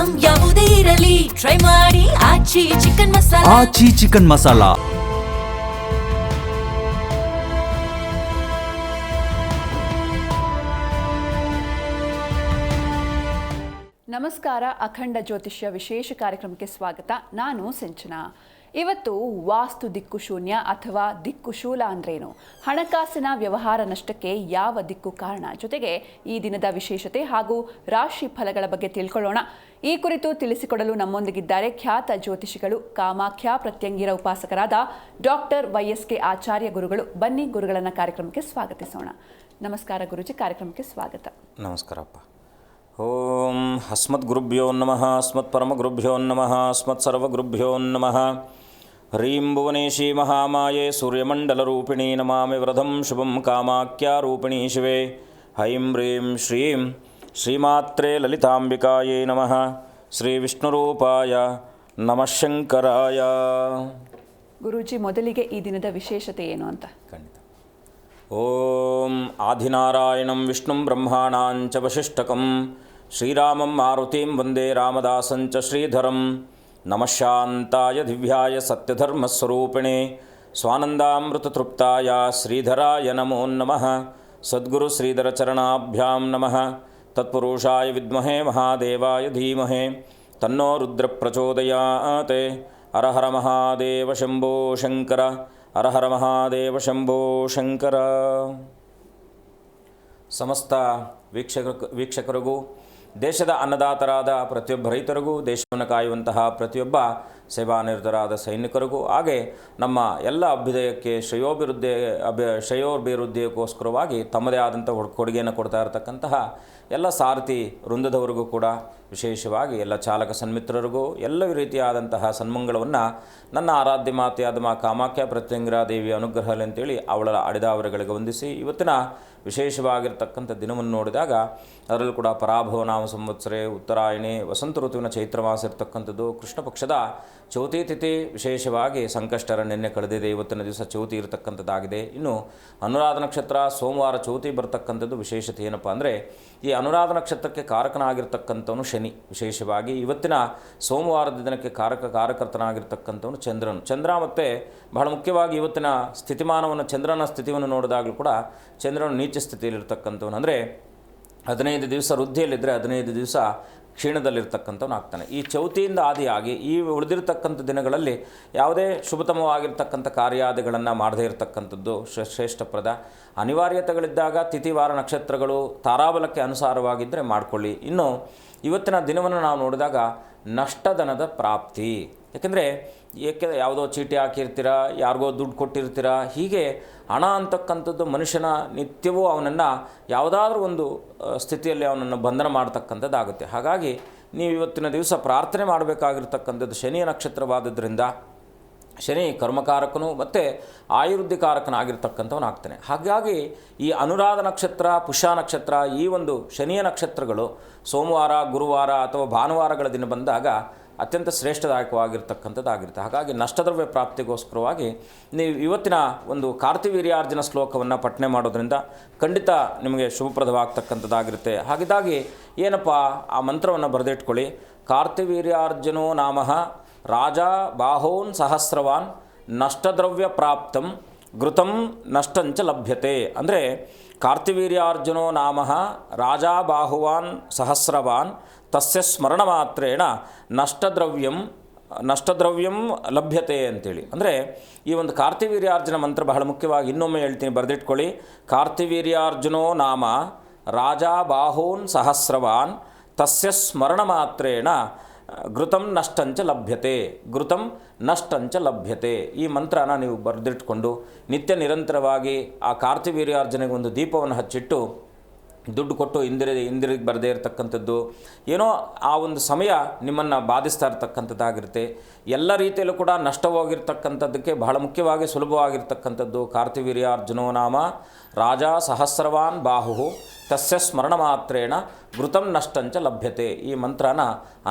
Item ಯಾವುದೇ ಇರಲಿ try ಮಾಡಿ ಆಚಿ ಚಿಕನ್ ಮಸಾಲಾ. ಆಚಿ ಚಿಕನ್ ಮಸಾಲಾ. ನಮಸ್ಕಾರ. ಅಖಂಡ ಜ್ಯೋತಿಷ್ಯ ವಿಶೇಷ ಕಾರ್ಯಕ್ರಮಕ್ಕೆ ಸ್ವಾಗತ. ನಾನು ಸಿಂಚನಾ. ಇವತ್ತು ವಾಸ್ತು ದಿಕ್ಕು ಶೂನ್ಯ ಅಥವಾ ದಿಕ್ಕು ಶೂಲ ಅಂದ್ರೇನು, ಹಣಕಾಸಿನ ವ್ಯವಹಾರ ನಷ್ಟಕ್ಕೆ ಯಾವ ದಿಕ್ಕು ಕಾರಣ, ಜೊತೆಗೆ ಈ ದಿನದ ವಿಶೇಷತೆ ಹಾಗೂ ರಾಶಿ ಫಲಗಳ ಬಗ್ಗೆ ತಿಳ್ಕೊಳ್ಳೋಣ. ಈ ಕುರಿತು ತಿಳಿಸಿಕೊಡಲು ನಮ್ಮೊಂದಿಗಿದ್ದಾರೆ ಖ್ಯಾತ ಜ್ಯೋತಿಷಿಗಳು, ಕಾಮಾಖ್ಯ ಪ್ರತ್ಯಂಗಿರ ಉಪಾಸಕರಾದ ಡಾಕ್ಟರ್ YSK ಆಚಾರ್ಯ ಗುರುಗಳು. ಬನ್ನಿ ಗುರುಗಳನ್ನ ಕಾರ್ಯಕ್ರಮಕ್ಕೆ ಸ್ವಾಗತಿಸೋಣ. ನಮಸ್ಕಾರ ಗುರುಜಿ, ಕಾರ್ಯಕ್ರಮಕ್ಕೆ ಸ್ವಾಗತ. ನಮಸ್ಕಾರಪ್ಪ. ಓಂ ಅಸ್ಮದ್ಗುರುಭ್ಯೋ ನಮಃ, ಅಸ್ಮತ್ಪರಮಗುರುಭ್ಯೋ ನಮಃ, ಅಸ್ಮತ್ಸರ್ವಗುರುಭ್ಯೋ ನಮಃ. ಹ್ರೀಂ ಭುವನೇಶಿ ಮಹಾಮಾಯೆ ಸೂರ್ಯಮಂಡಲರೂಪಿಣಿ ನಮಾಮಿ ವರದಂ ಶುಭಂ ಕಾಮಾಖ್ಯಾರೂಪಿಣಿ ಶಿವೆ. ಹೈಂ ಹ್ರೀಂ ಶ್ರೀಂ ಶ್ರೀಮಾತ್ರೇ ಲಲಿತಾಂಬಿಕಾಯೇ ನಮಃ. ಶ್ರೀ ವಿಷ್ಣುರೂಪಾಯ ನಮಃ ಶಂಕರಾಯ. ಗುರೂಜಿ, ಮೊದಲಿಗೆ ಈ ದಿನದ ವಿಶೇಷತೆ ಏನು ಅಂತ? ಖಂಡಿತ. ಓಂ ಆದಿನಾರಾಯಣಂ ವಿಷ್ಣುಂ ಬ್ರಹ್ಮಾಣಾಂಚ ವಸಿಷ್ಠಕಂ ಶ್ರೀರಾಮಂ ಮಾರುತಿಂ ವಂದೇ ರಾಮದಾಸಂಚ ಶ್ರೀಧರಂ. ನಮಃ ಶಾಂತಾಯ ದಿವ್ಯಾಯ ಸತ್ಯಧರ್ಮಸ್ವರೂಪಿಣೆ ಸ್ವಾನಂದಾಮೃತತೃಪ್ತಾಯ ಶ್ರೀಧರಾಯ ನಮೋ ನಮಃ. ಸದ್ಗುರು ಶ್ರೀಧರ ಚರಣಾಭ್ಯಾಂ ನಮಃ. ತತ್ಪುರುಷಾಯ ವಿದ್ಮಹೇ ಮಹಾದೇವಾಯ ಧೀಮಹಿ ತನ್ನೋ ರುದ್ರ ಪ್ರಚೋದಯಾತ್. ಹರ ಹರ ಮಹಾದೇವ ಶಂಭೋ ಶಂಕರ, ಹರ ಹರ ಮಹಾದೇವ ಶಂಭೋ ಶಂಕರ. ಸಮಸ್ತ ವೀಕ್ಷಕರಿಗೂ, ದೇಶದ ಅನ್ನದಾತರಾದ ಪ್ರತಿಯೊಬ್ಬ ರೈತರಿಗೂ, ದೇಶವನ್ನು ಕಾಯುವಂತಹ ಪ್ರತಿಯೊಬ್ಬ ಸೇವಾನಿರತರಾದ ಸೈನಿಕರಿಗೂ, ಹಾಗೆ ನಮ್ಮ ಎಲ್ಲ ಅಭ್ಯುದಯಕ್ಕೆ ಶ್ರೇಯೋಭಿವೃದ್ಧಿಗೋಸ್ಕರವಾಗಿ ತಮ್ಮದೇ ಆದಂಥ ಕೊಡುಗೆಯನ್ನು ಕೊಡ್ತಾ ಇರತಕ್ಕಂತಹ ಎಲ್ಲ ಸಾರಥಿ ವೃಂದದವರಿಗೂ ಕೂಡ, ವಿಶೇಷವಾಗಿ ಎಲ್ಲ ಚಾಲಕ ಸನ್ಮಿತ್ರರಿಗೂ ಎಲ್ಲ ರೀತಿಯಾದಂತಹ ಸನ್ಮಂಗಳವನ್ನು ನನ್ನ ಆರಾಧ್ಯ ಮಾತೆಯಾದ ಮಾ ಕಾಮಾಖ್ಯ ಪ್ರತ್ಯಂಗಿರಾ ದೇವಿಯ ಅನುಗ್ರಹದಲ್ಲಿ ಅಂತೇಳಿ ಅವಳ ಅಡಿದಾವರಗಳಿಗೆ ವಂದಿಸಿ, ಇವತ್ತಿನ ವಿಶೇಷವಾಗಿರ್ತಕ್ಕಂಥ ದಿನವನ್ನು ನೋಡಿದಾಗ ಅದರಲ್ಲೂ ಕೂಡ ಪರಾಭವ ನಾಮ ಸಂವತ್ಸರೆ, ಉತ್ತರಾಯಣಿ, ವಸಂತ ಋತುವಿನ ಚೈತ್ರ ಮಾಸ ಇರತಕ್ಕಂಥದ್ದು, ಕೃಷ್ಣ ಪಕ್ಷದ ಚೌತಿ ತಿಥಿ, ವಿಶೇಷವಾಗಿ ಸಂಕಷ್ಟರ ನಿನ್ನೆ ಕಳೆದಿದೆ. ಇವತ್ತಿನ ದಿವಸ ಚೌತಿ ಇರತಕ್ಕಂಥದ್ದಾಗಿದೆ. ಇನ್ನು ಅನುರಾಧ ನಕ್ಷತ್ರ ಸೋಮವಾರ ಚೌತಿ ಬರ್ತಕ್ಕಂಥದ್ದು. ವಿಶೇಷತೆ ಏನಪ್ಪ ಅಂದರೆ, ಈ ಅನುರಾಧ ನಕ್ಷತ್ರಕ್ಕೆ ಕಾರಕನಾಗಿರ್ತಕ್ಕಂಥವನು ಶನಿ. ವಿಶೇಷವಾಗಿ ಇವತ್ತಿನ ಸೋಮವಾರದ ದಿನಕ್ಕೆ ಕಾರಕರ್ತನಾಗಿರ್ತಕ್ಕಂಥವನು ಚಂದ್ರ. ಮತ್ತು ಬಹಳ ಮುಖ್ಯವಾಗಿ ಇವತ್ತಿನ ಸ್ಥಿತಿಮಾನವನ್ನು, ಚಂದ್ರನ ಸ್ಥಿತಿಯನ್ನು ನೋಡಿದಾಗಲೂ ಕೂಡ ಚಂದ್ರನು ನೀಚ ಸ್ಥಿತಿಯಲ್ಲಿರ್ತಕ್ಕಂಥವನು. ಅಂದರೆ 15 ದಿವಸ ವೃದ್ಧಿಯಲ್ಲಿದ್ದರೆ 15 ದಿವಸ ಕ್ಷೀಣದಲ್ಲಿರ್ತಕ್ಕಂಥವನು ಆಗ್ತಾನೆ. ಈ ಚೌತಿಯಿಂದ ಆದಿಯಾಗಿ ಈ ಉಳಿದಿರ್ತಕ್ಕಂಥ ದಿನಗಳಲ್ಲಿ ಯಾವುದೇ ಶುಭತಮವಾಗಿರ್ತಕ್ಕಂಥ ಕಾರ್ಯಾದಿಗಳನ್ನು ಮಾಡದೇ ಇರತಕ್ಕಂಥದ್ದು ಶ್ರೇಷ್ಠಪ್ರದ. ಅನಿವಾರ್ಯತೆಗಳಿದ್ದಾಗ ತಿಥಿವಾರ ನಕ್ಷತ್ರಗಳು ತಾರಾಬಲಕ್ಕೆ ಅನುಸಾರವಾಗಿದ್ದರೆ ಮಾಡಿಕೊಳ್ಳಿ. ಇನ್ನು ಇವತ್ತಿನ ದಿನವನ್ನು ನಾವು ನೋಡಿದಾಗ ನಷ್ಟಧನದ ಪ್ರಾಪ್ತಿ. ಯಾಕೆಂದರೆ ಯಾವುದೋ ಚೀಟಿ ಹಾಕಿರ್ತೀರ, ಯಾರಿಗೋ ದುಡ್ಡು ಕೊಟ್ಟಿರ್ತೀರ, ಹೀಗೆ ಹಣ ಅಂತಕ್ಕಂಥದ್ದು ಮನುಷ್ಯನ ನಿತ್ಯವೂ ಅವನನ್ನು ಯಾವುದಾದ್ರೂ ಒಂದು ಸ್ಥಿತಿಯಲ್ಲಿ ಅವನನ್ನು ಬಂಧನ ಮಾಡ್ತಕ್ಕಂಥದ್ದಾಗುತ್ತೆ. ಹಾಗಾಗಿ ನೀವು ಇವತ್ತಿನ ದಿವಸ ಪ್ರಾರ್ಥನೆ ಮಾಡಬೇಕಾಗಿರ್ತಕ್ಕಂಥದ್ದು ಶನಿಯ ನಕ್ಷತ್ರವಾದದ್ರಿಂದ, ಶನಿ ಕರ್ಮಕಾರಕನು ಮತ್ತು ಆಯುರ್ಧಿಕಾರಕನಾಗಿರ್ತಕ್ಕಂಥವನಾಗ್ತಾನೆ. ಹಾಗಾಗಿ ಈ ಅನುರಾಧ ನಕ್ಷತ್ರ, ಪುಷ್ಯ ನಕ್ಷತ್ರ, ಈ ಒಂದು ಶನಿಯ ನಕ್ಷತ್ರಗಳು ಸೋಮವಾರ, ಗುರುವಾರ ಅಥವಾ ಭಾನುವಾರಗಳ ದಿನ ಬಂದಾಗ ಅತ್ಯಂತ ಶ್ರೇಷ್ಠದಾಯಕವಾಗಿರ್ತಕ್ಕಂಥದ್ದಾಗಿರುತ್ತೆ. ಹಾಗಾಗಿ ನಷ್ಟದ್ರವ್ಯ ಪ್ರಾಪ್ತಿಗೋಸ್ಕರವಾಗಿ ನೀವು ಇವತ್ತಿನ ಒಂದು ಕಾರ್ತಿವೀರ್ಯಾರ್ಜುನ ಶ್ಲೋಕವನ್ನು ಪಠನೆ ಮಾಡೋದ್ರಿಂದ ಖಂಡಿತ ನಿಮಗೆ ಶುಭಪ್ರದವಾಗ್ತಕ್ಕಂಥದ್ದಾಗಿರುತ್ತೆ. ಹಾಗಿದ್ದಾಗಿ ಏನಪ್ಪ ಆ ಮಂತ್ರವನ್ನು ಬರೆದಿಟ್ಕೊಳ್ಳಿ. ಕಾರ್ತಿವೀರ್ಯಾರ್ಜುನೋ ನಾಮಃ ರಾಜ ಬಾಹೋನ್ ಸಹಸ್ರವಾನ್ ನಷ್ಟದ್ರವ್ಯ ಪ್ರಾಪ್ತಂ ಘೃತಂ ನಷ್ಟಂಚ ಲಭ್ಯತೆ. ಅಂದರೆ ಕಾರ್ತಿವೀರ್ಯಾರ್ಜುನೋ ನಾಮಃ ರಾಜ ಬಾಹುವಾನ್ ಸಹಸ್ರವಾನ್ ತಸ್ಯ ಸ್ಮರಣ ಮಾತ್ರೇಣ ನಷ್ಟದ್ರವ್ಯಂ ಲಭ್ಯತೆ ಅಂತೇಳಿ. ಅಂದರೆ ಈ ಒಂದು ಕಾರ್ತಿವೀರ್ಯಾರ್ಜುನ ಮಂತ್ರ ಬಹಳ ಮುಖ್ಯವಾಗಿ ಇನ್ನೊಮ್ಮೆ ಹೇಳ್ತೀನಿ, ಬರೆದಿಟ್ಕೊಳ್ಳಿ. ಕಾರ್ತಿವೀರ್ಯಾರ್ಜುನೋ ನಾಮ ರಾಜ ಬಾಹೂನ್ ಸಹಸ್ರವಾನ್ ತಸ್ಯ ಸ್ಮರಣ ಮಾತ್ರೇಣ ಘೃತಂ ನಷ್ಟಂಚ ಲಭ್ಯತೆ, ಘೃತಂ ನಷ್ಟಂಚ ಲಭ್ಯತೆ. ಈ ಮಂತ್ರನ ನೀವು ಬರೆದಿಟ್ಕೊಂಡು ನಿತ್ಯ ನಿರಂತರವಾಗಿ ಆ ಕಾರ್ತಿವೀರ್ಯಾರ್ಜುನಿಗೆ ಒಂದು ದೀಪವನ್ನು ಹಚ್ಚಿಟ್ಟು ದುಡ್ಡು ಕೊಟ್ಟು ಹಿಂದಿರುಗಿ ಬರದೇ ಇರತಕ್ಕಂಥದ್ದು, ಏನೋ ಆ ಒಂದು ಸಮಯ ನಿಮ್ಮನ್ನು ಬಾಧಿಸ್ತಾ ಇರ್ತಕ್ಕಂಥದ್ದಾಗಿರುತ್ತೆ. ಎಲ್ಲ ರೀತಿಯಲ್ಲೂ ಕೂಡ ನಷ್ಟವಾಗಿರ್ತಕ್ಕಂಥದ್ದಕ್ಕೆ ಬಹಳ ಮುಖ್ಯವಾಗಿ ಸುಲಭವಾಗಿರ್ತಕ್ಕಂಥದ್ದು ಕಾರ್ತಿವೀರ್ಯಾರ್ಜುನೋ ನಾಮ ರಾಜ ಸಹಸ್ರವಾನ್ ಬಾಹು ತಸ್ಯ ಸ್ಮರಣ ಮಾತ್ರೇಣ ಘೃತಂ ನಷ್ಟಂಚ ಲಭ್ಯತೆ. ಈ ಮಂತ್ರನ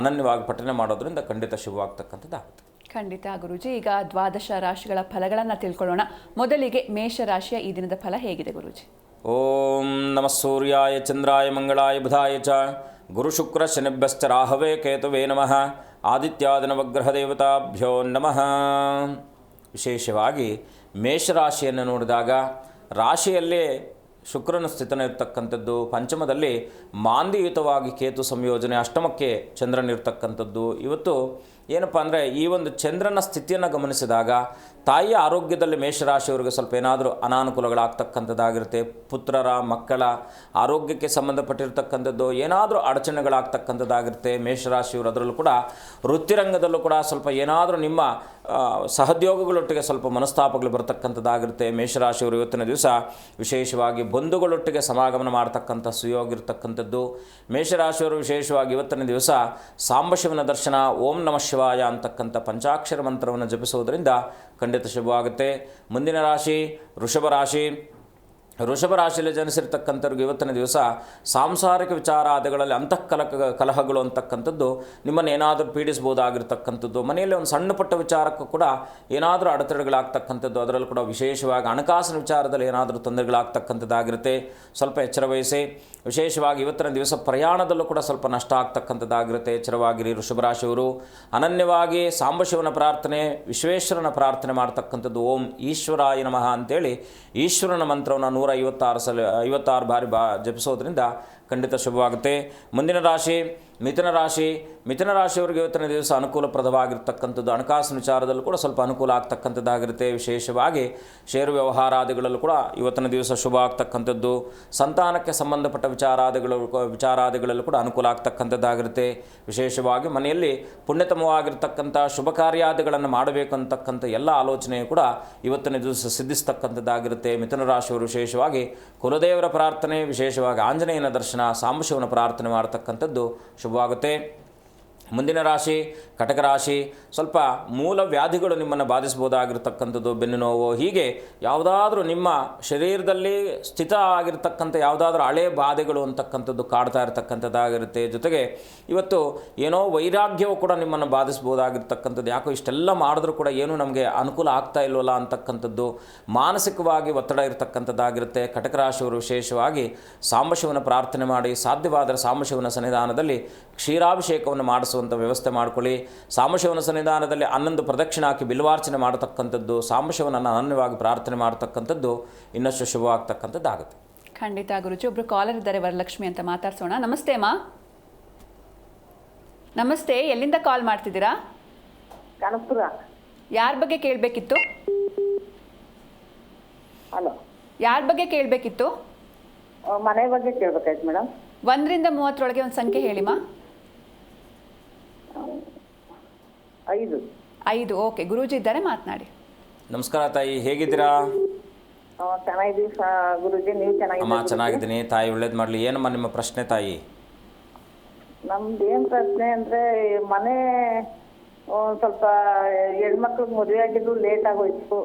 ಅನನ್ಯವಾಗಿ ಪಠನೆ ಮಾಡೋದ್ರಿಂದ ಖಂಡಿತ ಶುಭವಾಗ್ತಕ್ಕಂಥದ್ದಾಗುತ್ತೆ. ಖಂಡಿತ ಗುರುಜಿ. ಈಗ ದ್ವಾದಶ ರಾಶಿಗಳ ಫಲಗಳನ್ನು ತಿಳ್ಕೊಳ್ಳೋಣ. ಮೊದಲಿಗೆ ಮೇಷರಾಶಿಯ ಈ ದಿನದ ಫಲ ಹೇಗಿದೆ ಗುರುಜಿ? ಓಂ ನಮಃ ಸೂರ್ಯಾಯ ಚಂದ್ರಾಯ ಮಂಗಳಾಯ ಬುಧಾಯ ಚ ಗುರುಶುಕ್ರ ಶನಿಭ್ಯಶ್ಚ ರಾಹವೇ ಕೇತುವೇ ನಮಃ ಆದಿತ್ಯಾದಿನವಗ್ರಹ ದೇವತಾಭ್ಯೋ ನಮಃ. ವಿಶೇಷವಾಗಿ ಮೇಷರಾಶಿಯನ್ನು ನೋಡಿದಾಗ ರಾಶಿಯಲ್ಲೇ ಶುಕ್ರನ ಸ್ಥಿತನಿರ್ತಕ್ಕಂಥದ್ದು, ಪಂಚಮದಲ್ಲಿ ಮಾಂದಿಯುತವಾಗಿ ಕೇತು ಸಂಯೋಜನೆ, ಅಷ್ಟಮಕ್ಕೆ ಚಂದ್ರನಿರ್ತಕ್ಕಂಥದ್ದು. ಇವತ್ತು ಏನಪ್ಪ ಅಂದರೆ ಈ ಒಂದು ಚಂದ್ರನ ಸ್ಥಿತಿಯನ್ನು ಗಮನಿಸಿದಾಗ ತಾಯಿಯ ಆರೋಗ್ಯದಲ್ಲಿ ಮೇಷರಾಶಿಯವರಿಗೆ ಸ್ವಲ್ಪ ಏನಾದರೂ ಅನಾನುಕೂಲಗಳಾಗ್ತಕ್ಕಂಥದ್ದಾಗಿರುತ್ತೆ. ಪುತ್ರರ ಮಕ್ಕಳ ಆರೋಗ್ಯಕ್ಕೆ ಸಂಬಂಧಪಟ್ಟಿರ್ತಕ್ಕಂಥದ್ದು ಏನಾದರೂ ಅಡಚಣೆಗಳಾಗ್ತಕ್ಕಂಥದ್ದಾಗಿರುತ್ತೆ ಮೇಷರಾಶಿಯವರು. ಅದರಲ್ಲೂ ಕೂಡ ವೃತ್ತಿರಂಗದಲ್ಲೂ ಕೂಡ ಸ್ವಲ್ಪ ಏನಾದರೂ ನಿಮ್ಮ ಸಹೋದ್ಯೋಗಿಗಳೊಟ್ಟಿಗೆ ಸ್ವಲ್ಪ ಮನಸ್ತಾಪಗಳು ಬರ್ತಕ್ಕಂಥದ್ದಾಗಿರುತ್ತೆ ಮೇಷರಾಶಿಯವರು. ಇವತ್ತಿನ ದಿವಸ ವಿಶೇಷವಾಗಿ ಬಂಧುಗಳೊಟ್ಟಿಗೆ ಸಮಾಗಮನ ಮಾಡ್ತಕ್ಕಂಥ ಸುಯೋಗ ಇರತಕ್ಕಂಥದ್ದು ಮೇಷರಾಶಿಯವರು. ವಿಶೇಷವಾಗಿ ಇವತ್ತಿನ ದಿವಸ ಸಾಂಬಶಿವನ ದರ್ಶನ, ಓಂ ನಮಃ ಶಿವಾಯ ಅಂತಕ್ಕಂಥ ಪಂಚಾಕ್ಷರ ಮಂತ್ರವನ್ನು ಜಪಿಸುವುದರಿಂದ ಖಂಡಿತ ಶುಭವಾಗುತ್ತೆ. ಮುಂದಿನ ರಾಶಿ ವೃಷಭ ರಾಶಿ. ವೃಷಭ ರಾಶಿಯಲ್ಲಿ ಜನಿಸಿರ್ತಕ್ಕಂಥವ್ರಿಗೆ ಇವತ್ತಿನ ದಿವಸ ಸಾಂಸಾರಿಕ ವಿಚಾರಾದಿಗಳಲ್ಲಿ ಕಲಹಗಳು ಅಂತಕ್ಕಂಥದ್ದು ನಿಮ್ಮನ್ನು ಏನಾದರೂ ಪೀಡಿಸ್ಬೋದಾಗಿರ್ತಕ್ಕಂಥದ್ದು. ಮನೆಯಲ್ಲಿ ಒಂದು ಸಣ್ಣ ಪುಟ್ಟ ವಿಚಾರಕ್ಕೂ ಕೂಡ ಏನಾದರೂ ಅಡೆತಡೆಗಳಾಗ್ತಕ್ಕಂಥದ್ದು. ಅದರಲ್ಲೂ ಕೂಡ ವಿಶೇಷವಾಗಿ ಹಣಕಾಸಿನ ವಿಚಾರದಲ್ಲಿ ಏನಾದರೂ ತೊಂದರೆಗಳಾಗ್ತಕ್ಕಂಥದ್ದಾಗಿರುತ್ತೆ. ಸ್ವಲ್ಪ ಎಚ್ಚರ ವಹಿಸಿ. ವಿಶೇಷವಾಗಿ ಇವತ್ತಿನ ದಿವಸ ಪ್ರಯಾಣದಲ್ಲೂ ಕೂಡ ಸ್ವಲ್ಪ ನಷ್ಟ ಆಗ್ತಕ್ಕಂಥದ್ದಾಗಿರುತ್ತೆ. ಎಚ್ಚರವಾಗಿರಿ ವೃಷಭರಾಶಿಯವರು. ಅನನ್ಯವಾಗಿ ಸಾಂಬಶಿವನ ಪ್ರಾರ್ಥನೆ, ವಿಶ್ವೇಶ್ವರನ ಪ್ರಾರ್ಥನೆ ಮಾಡ್ತಕ್ಕಂಥದ್ದು. ಓಂ ಈಶ್ವರಾಯ ನಮಃ ಅಂತೇಳಿ ಈಶ್ವರನ ಮಂತ್ರವನ್ನು 156 ಬಾರಿ ಜಪಿಸೋದ್ರಿಂದ ಖಂಡಿತ ಶುಭವಾಗುತ್ತೆ. ಮುಂದಿನ ರಾಶಿ ಮಿಥುನ ರಾಶಿ. ಮಿಥುನ ರಾಶಿಯವರಿಗೆ ಇವತ್ತಿನ ದಿವಸ ಅನುಕೂಲಪ್ರದವಾಗಿರ್ತಕ್ಕಂಥದ್ದು. ಹಣಕಾಸಿನ ವಿಚಾರದಲ್ಲೂ ಕೂಡ ಸ್ವಲ್ಪ ಅನುಕೂಲ ಆಗ್ತಕ್ಕಂಥದ್ದಾಗಿರುತ್ತೆ. ವಿಶೇಷವಾಗಿ ಷೇರು ವ್ಯವಹಾರಾದಿಗಳಲ್ಲೂ ಕೂಡ ಇವತ್ತಿನ ದಿವಸ ಶುಭ ಆಗ್ತಕ್ಕಂಥದ್ದು. ಸಂತಾನಕ್ಕೆ ಸಂಬಂಧಪಟ್ಟ ವಿಚಾರಾದಿಗಳಲ್ಲೂ ಕೂಡ ಅನುಕೂಲ ಆಗ್ತಕ್ಕಂಥದ್ದಾಗಿರುತ್ತೆ. ವಿಶೇಷವಾಗಿ ಮನೆಯಲ್ಲಿ ಪುಣ್ಯತಮವಾಗಿರ್ತಕ್ಕಂಥ ಶುಭ ಕಾರ್ಯಾದಿಗಳನ್ನು ಮಾಡಬೇಕು ಅಂತಕ್ಕಂಥ ಎಲ್ಲ ಆಲೋಚನೆಯು ಕೂಡ ಇವತ್ತಿನ ದಿವಸ ಸಿದ್ಧಿಸ್ತಕ್ಕಂಥದ್ದಾಗಿರುತ್ತೆ. ಮಿಥುನ ರಾಶಿಯವರು ವಿಶೇಷವಾಗಿ ಕುಲದೇವರ ಪ್ರಾರ್ಥನೆ, ವಿಶೇಷವಾಗಿ ಆಂಜನೇಯನ ದರ್ಶನ, ಸಾಂಬಶಿವನ ಪ್ರಾರ್ಥನೆ ಮಾಡತಕ್ಕಂಥದ್ದು ಶುಭವಾಗುತ್ತೆ. ಮುಂದಿನ ರಾಶಿ ಕಟಕ ರಾಶಿ. ಸ್ವಲ್ಪ ಮೂಲ ವ್ಯಾಧಿಗಳು ನಿಮ್ಮನ್ನು ಬಾಧಿಸ್ಬೋದಾಗಿರ್ತಕ್ಕಂಥದ್ದು, ಬೆನ್ನು ನೋವು, ಹೀಗೆ ಯಾವುದಾದ್ರೂ ನಿಮ್ಮ ಶರೀರದಲ್ಲಿ ಸ್ಥಿತ ಆಗಿರ್ತಕ್ಕಂಥ ಯಾವುದಾದ್ರೂ ಹಳೆ ಬಾಧೆಗಳು ಅಂತಕ್ಕಂಥದ್ದು ಕಾಡ್ತಾ ಇರತಕ್ಕಂಥದ್ದಾಗಿರುತ್ತೆ. ಜೊತೆಗೆ ಇವತ್ತು ಏನೋ ವೈರಾಗ್ಯವು ಕೂಡ ನಿಮ್ಮನ್ನು ಬಾಧಿಸ್ಬೋದಾಗಿರ್ತಕ್ಕಂಥದ್ದು. ಯಾಕೋ ಇಷ್ಟೆಲ್ಲ ಮಾಡಿದ್ರೂ ಕೂಡ ಏನೂ ನಮಗೆ ಅನುಕೂಲ ಆಗ್ತಾ ಇಲ್ವಲ್ಲ ಅಂತಕ್ಕಂಥದ್ದು, ಮಾನಸಿಕವಾಗಿ ಒತ್ತಡ ಇರತಕ್ಕಂಥದ್ದಾಗಿರುತ್ತೆ. ಕಟಕ ರಾಶಿಯವರು ವಿಶೇಷವಾಗಿ ಸಾಂಬಶಿವನ ಪ್ರಾರ್ಥನೆ ಮಾಡಿ, ಸಾಧ್ಯವಾದರೆ ಸಾಂಬಶಿವನ ಸನ್ನಿಧಾನದಲ್ಲಿ ಕ್ಷೀರಾಭಿಷೇಕವನ್ನು ಮಾಡಿಸುವಂಥ ವ್ಯವಸ್ಥೆ ಮಾಡಿಕೊಳ್ಳಿ. ಸಾಂಬಶಿವನ ಸನ್ನಿಧಾನದಲ್ಲಿ 11 ಪ್ರದಕ್ಷಿಣೆ ಹಾಕಿ ಬಿಲ್ವಾರ್ಚನೆ ಮಾಡತಕ್ಕಂಥದ್ದು, ಸಾಂಬಶಿವನನ್ನು ಅನನ್ಯವಾಗಿ ಪ್ರಾರ್ಥನೆ ಮಾಡತಕ್ಕಂಥದ್ದು ಇನ್ನಷ್ಟು ಶುಭವಾಗ್ತಕ್ಕಂಥದ್ದಾಗುತ್ತೆ. ಖಂಡಿತ ಗುರುಜಿ. ಒಬ್ರು ಕಾಲರ್ ಇದ್ದಾರೆ, ವರಲಕ್ಷ್ಮಿ ಅಂತ, ಮಾತಾಡ್ಸೋಣ. ನಮಸ್ತೆ ಅಮ್ಮ. ನಮಸ್ತೆ, ಎಲ್ಲಿಂದ ಕಾಲ್ ಮಾಡ್ತಿದ್ದೀರಾ? ಕನಕಪುರ. ಯಾರ ಬಗ್ಗೆ ಕೇಳಬೇಕಿತ್ತು? ಹಲೋ, ಯಾರ ಬಗ್ಗೆ ಕೇಳಬೇಕಿತ್ತು? ಮನೆ ಬಗ್ಗೆ ಕೇಳಬೇಕಾಯ್ತು ಮೇಡಮ್. 1ರಿಂದ 30 ಒಂದು ಸಂಖ್ಯೆ ಹೇಳಿಮ್ಮ. 5. ಓಕೆ, ಗುರೂಜಿ ಇದ್ದಾರೆ, ಮಾತನಾಡಿ. ನಮಸ್ಕಾರ ತಾಯಿ, ಹೇಗಿದ್ದೀರಾ? ಚೆನ್ನಾಗಿದ್ದೀವಿ ಗುರುಜಿ, ನೀವು ಅಮ್ಮ ಚೆನ್ನಾಗಿದ್ದೀನಿ ತಾಯಿ, ಒಳ್ಳೇದು ಮಾಡಲಿ. ಏನಮ್ಮ ನಿಮ್ಮ ಪ್ರಶ್ನೆ ತಾಯಿ? ನಮ್ದು ಏನು ಪ್ರಶ್ನೆ ಅಂದರೆ, ಮನೆ ಸ್ವಲ್ಪ ಹೆಣ್ಮಕ್ಳಿಗೆ ಮದುವೆ ಆಗಿದ್ದು ಲೇಟ್ ಆಗೋಯ್ತು.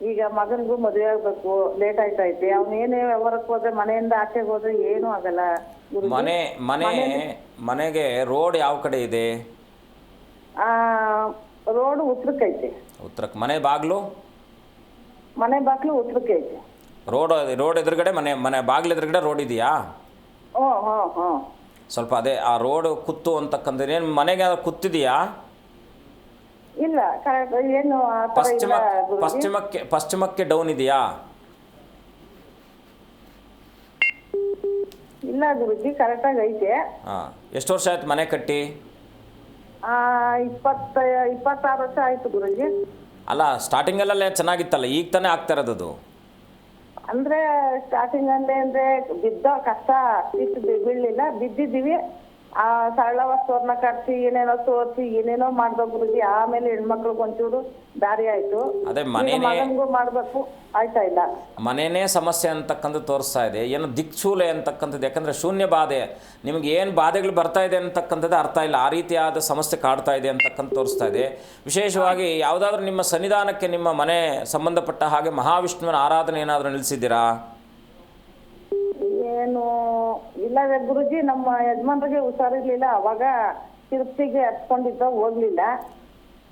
ಈಗ ಮಗನಿಗೂ ಮದುವೆ ಆಗಬೇಕು, ಲೇಟ್ ಆಯ್ತೈತೆ. ಅವನೇನೇ ವ್ಯವಹಾರಕ್ಕೆ ಹೋದ್ರೆ, ಮನೆಯಿಂದ ಆಚೆಗೆ ಹೋದ್ರೆ ಏನೂ ಆಗಲ್ಲ. ಮನೆಗೆ ರೋಡ್ ಯಾವ ಕಡೆ ಇದೆ? ರೋಡ್ ಉತ್ತರಕ್ಕೈತೆ. ಉತ್ತರಕ್ಕೆ. ಮನೆ ಬಾಗಿಲು ಉತ್ತರಕ್ಕೆ ಐತೆ. ರೋಡ್ ಎದುರುಗಡೆ ಮನೆ ಬಾಗಿಲು ಎದುರುಗಡೆ ರೋಡ್ ಇದೆಯಾ? ಸ್ವಲ್ಪ ಅದೇ ಆ ರೋಡ್ ಕುತ್ತು ಅಂತಕ್ಕಂಥ. ಏನು ಮನೆಗೆ ಕುತ್ತಿದೆಯಾ? ಇಲ್ಲ, ಏನು ಪಶ್ಚಿಮಕ್ಕೆ ಡೌನ್ ಇದೆಯಾ? ಇಲ್ಲ ಗುರುಜಿ, ಕರೆಕ್ಟಾಗಿ ಐತೆ. ಎಷ್ಟು ವರ್ಷ ಆಯ್ತು ಮನೆ ಕಟ್ಟಿ? 26 ವರ್ಷ ಆಯ್ತು ಗುರುಜಿ. ಅಲ್ಲ, ಸ್ಟಾರ್ಟಿಂಗಲ್ಲೇ ಚೆನ್ನಾಗಿತ್ತಲ್ಲ, ಈಗ ತಾನೇ ಆಗ್ತಾ ಇರೋದು. ಅಂದ್ರೆ ಸ್ಟಾರ್ಟಿಂಗ್ ಅಂದ್ರೆ ಬಿದ್ದ ಕಷ್ಟ ಅಷ್ಟಿಷ್ಟು ಬೀಳಲಿಲ್ಲ, ಬಿದ್ದಿದ್ದೀವಿ. ಸರಳ ವಸ್ತುವನ್ನ ಕಟ್ಸಿ ಏನೇನೋ ತೋರಿಸಿ ಏನೇನೋ ಮಾಡ್ದೋ ಗುರುಜಿ. ಆಮೇಲೆ ಹೆಣ್ಮಕ್ಳಿಗೆ ಒಂಚೂರು ದಾರಿ ಆಯ್ತು. ಅದೇ ಮಗನಿಗೂ ಮಾಡ್ಬೇಕು, ಆಯ್ತಾ ಇಲ್ಲ. ಮನೇನೇ ಸಮಸ್ಯೆ ಅಂತಕ್ಕಂಥ ತೋರಿಸ್ತಾ ಇದೆ. ಏನು ದಿಕ್ಚೂಲೆ ಅಂತಕ್ಕಂಥದ್ದು. ಯಾಕಂದರೆ ಶೂನ್ಯ ಬಾಧೆ, ನಿಮಗೆ ಏನು ಬಾಧೆಗಳು ಬರ್ತಾ ಇದೆ ಅಂತಕ್ಕಂಥದ್ದು ಅರ್ಥ ಇಲ್ಲ. ಆ ರೀತಿಯಾದ ಸಮಸ್ಯೆ ಕಾಡ್ತಾ ಇದೆ ಅಂತಕ್ಕಂಥ ತೋರಿಸ್ತಾ ಇದೆ. ವಿಶೇಷವಾಗಿ ಯಾವುದಾದ್ರೂ ನಿಮ್ಮ ಸನ್ನಿಧಾನಕ್ಕೆ ನಿಮ್ಮ ಮನೆ ಸಂಬಂಧಪಟ್ಟ ಹಾಗೆ ಮಹಾವಿಷ್ಣುವಿನ ಆರಾಧನೆ ಏನಾದರೂ ನಿಲ್ಲಿಸಿದ್ದೀರಾ? ಏನು ಇಲ್ಲ ಗುರುಜಿ, ನಮ್ಮ ಯಜಮಾನ್ರಿಗೆ ಹುಷಾರಿರ್ಲಿಲ್ಲ, ಅವಾಗ ತಿರುಪ್ತಿಗೆ ಹತ್ಕೊಂಡಿದ್ದ, ಹೋಗ್ಲಿಲ್ಲ.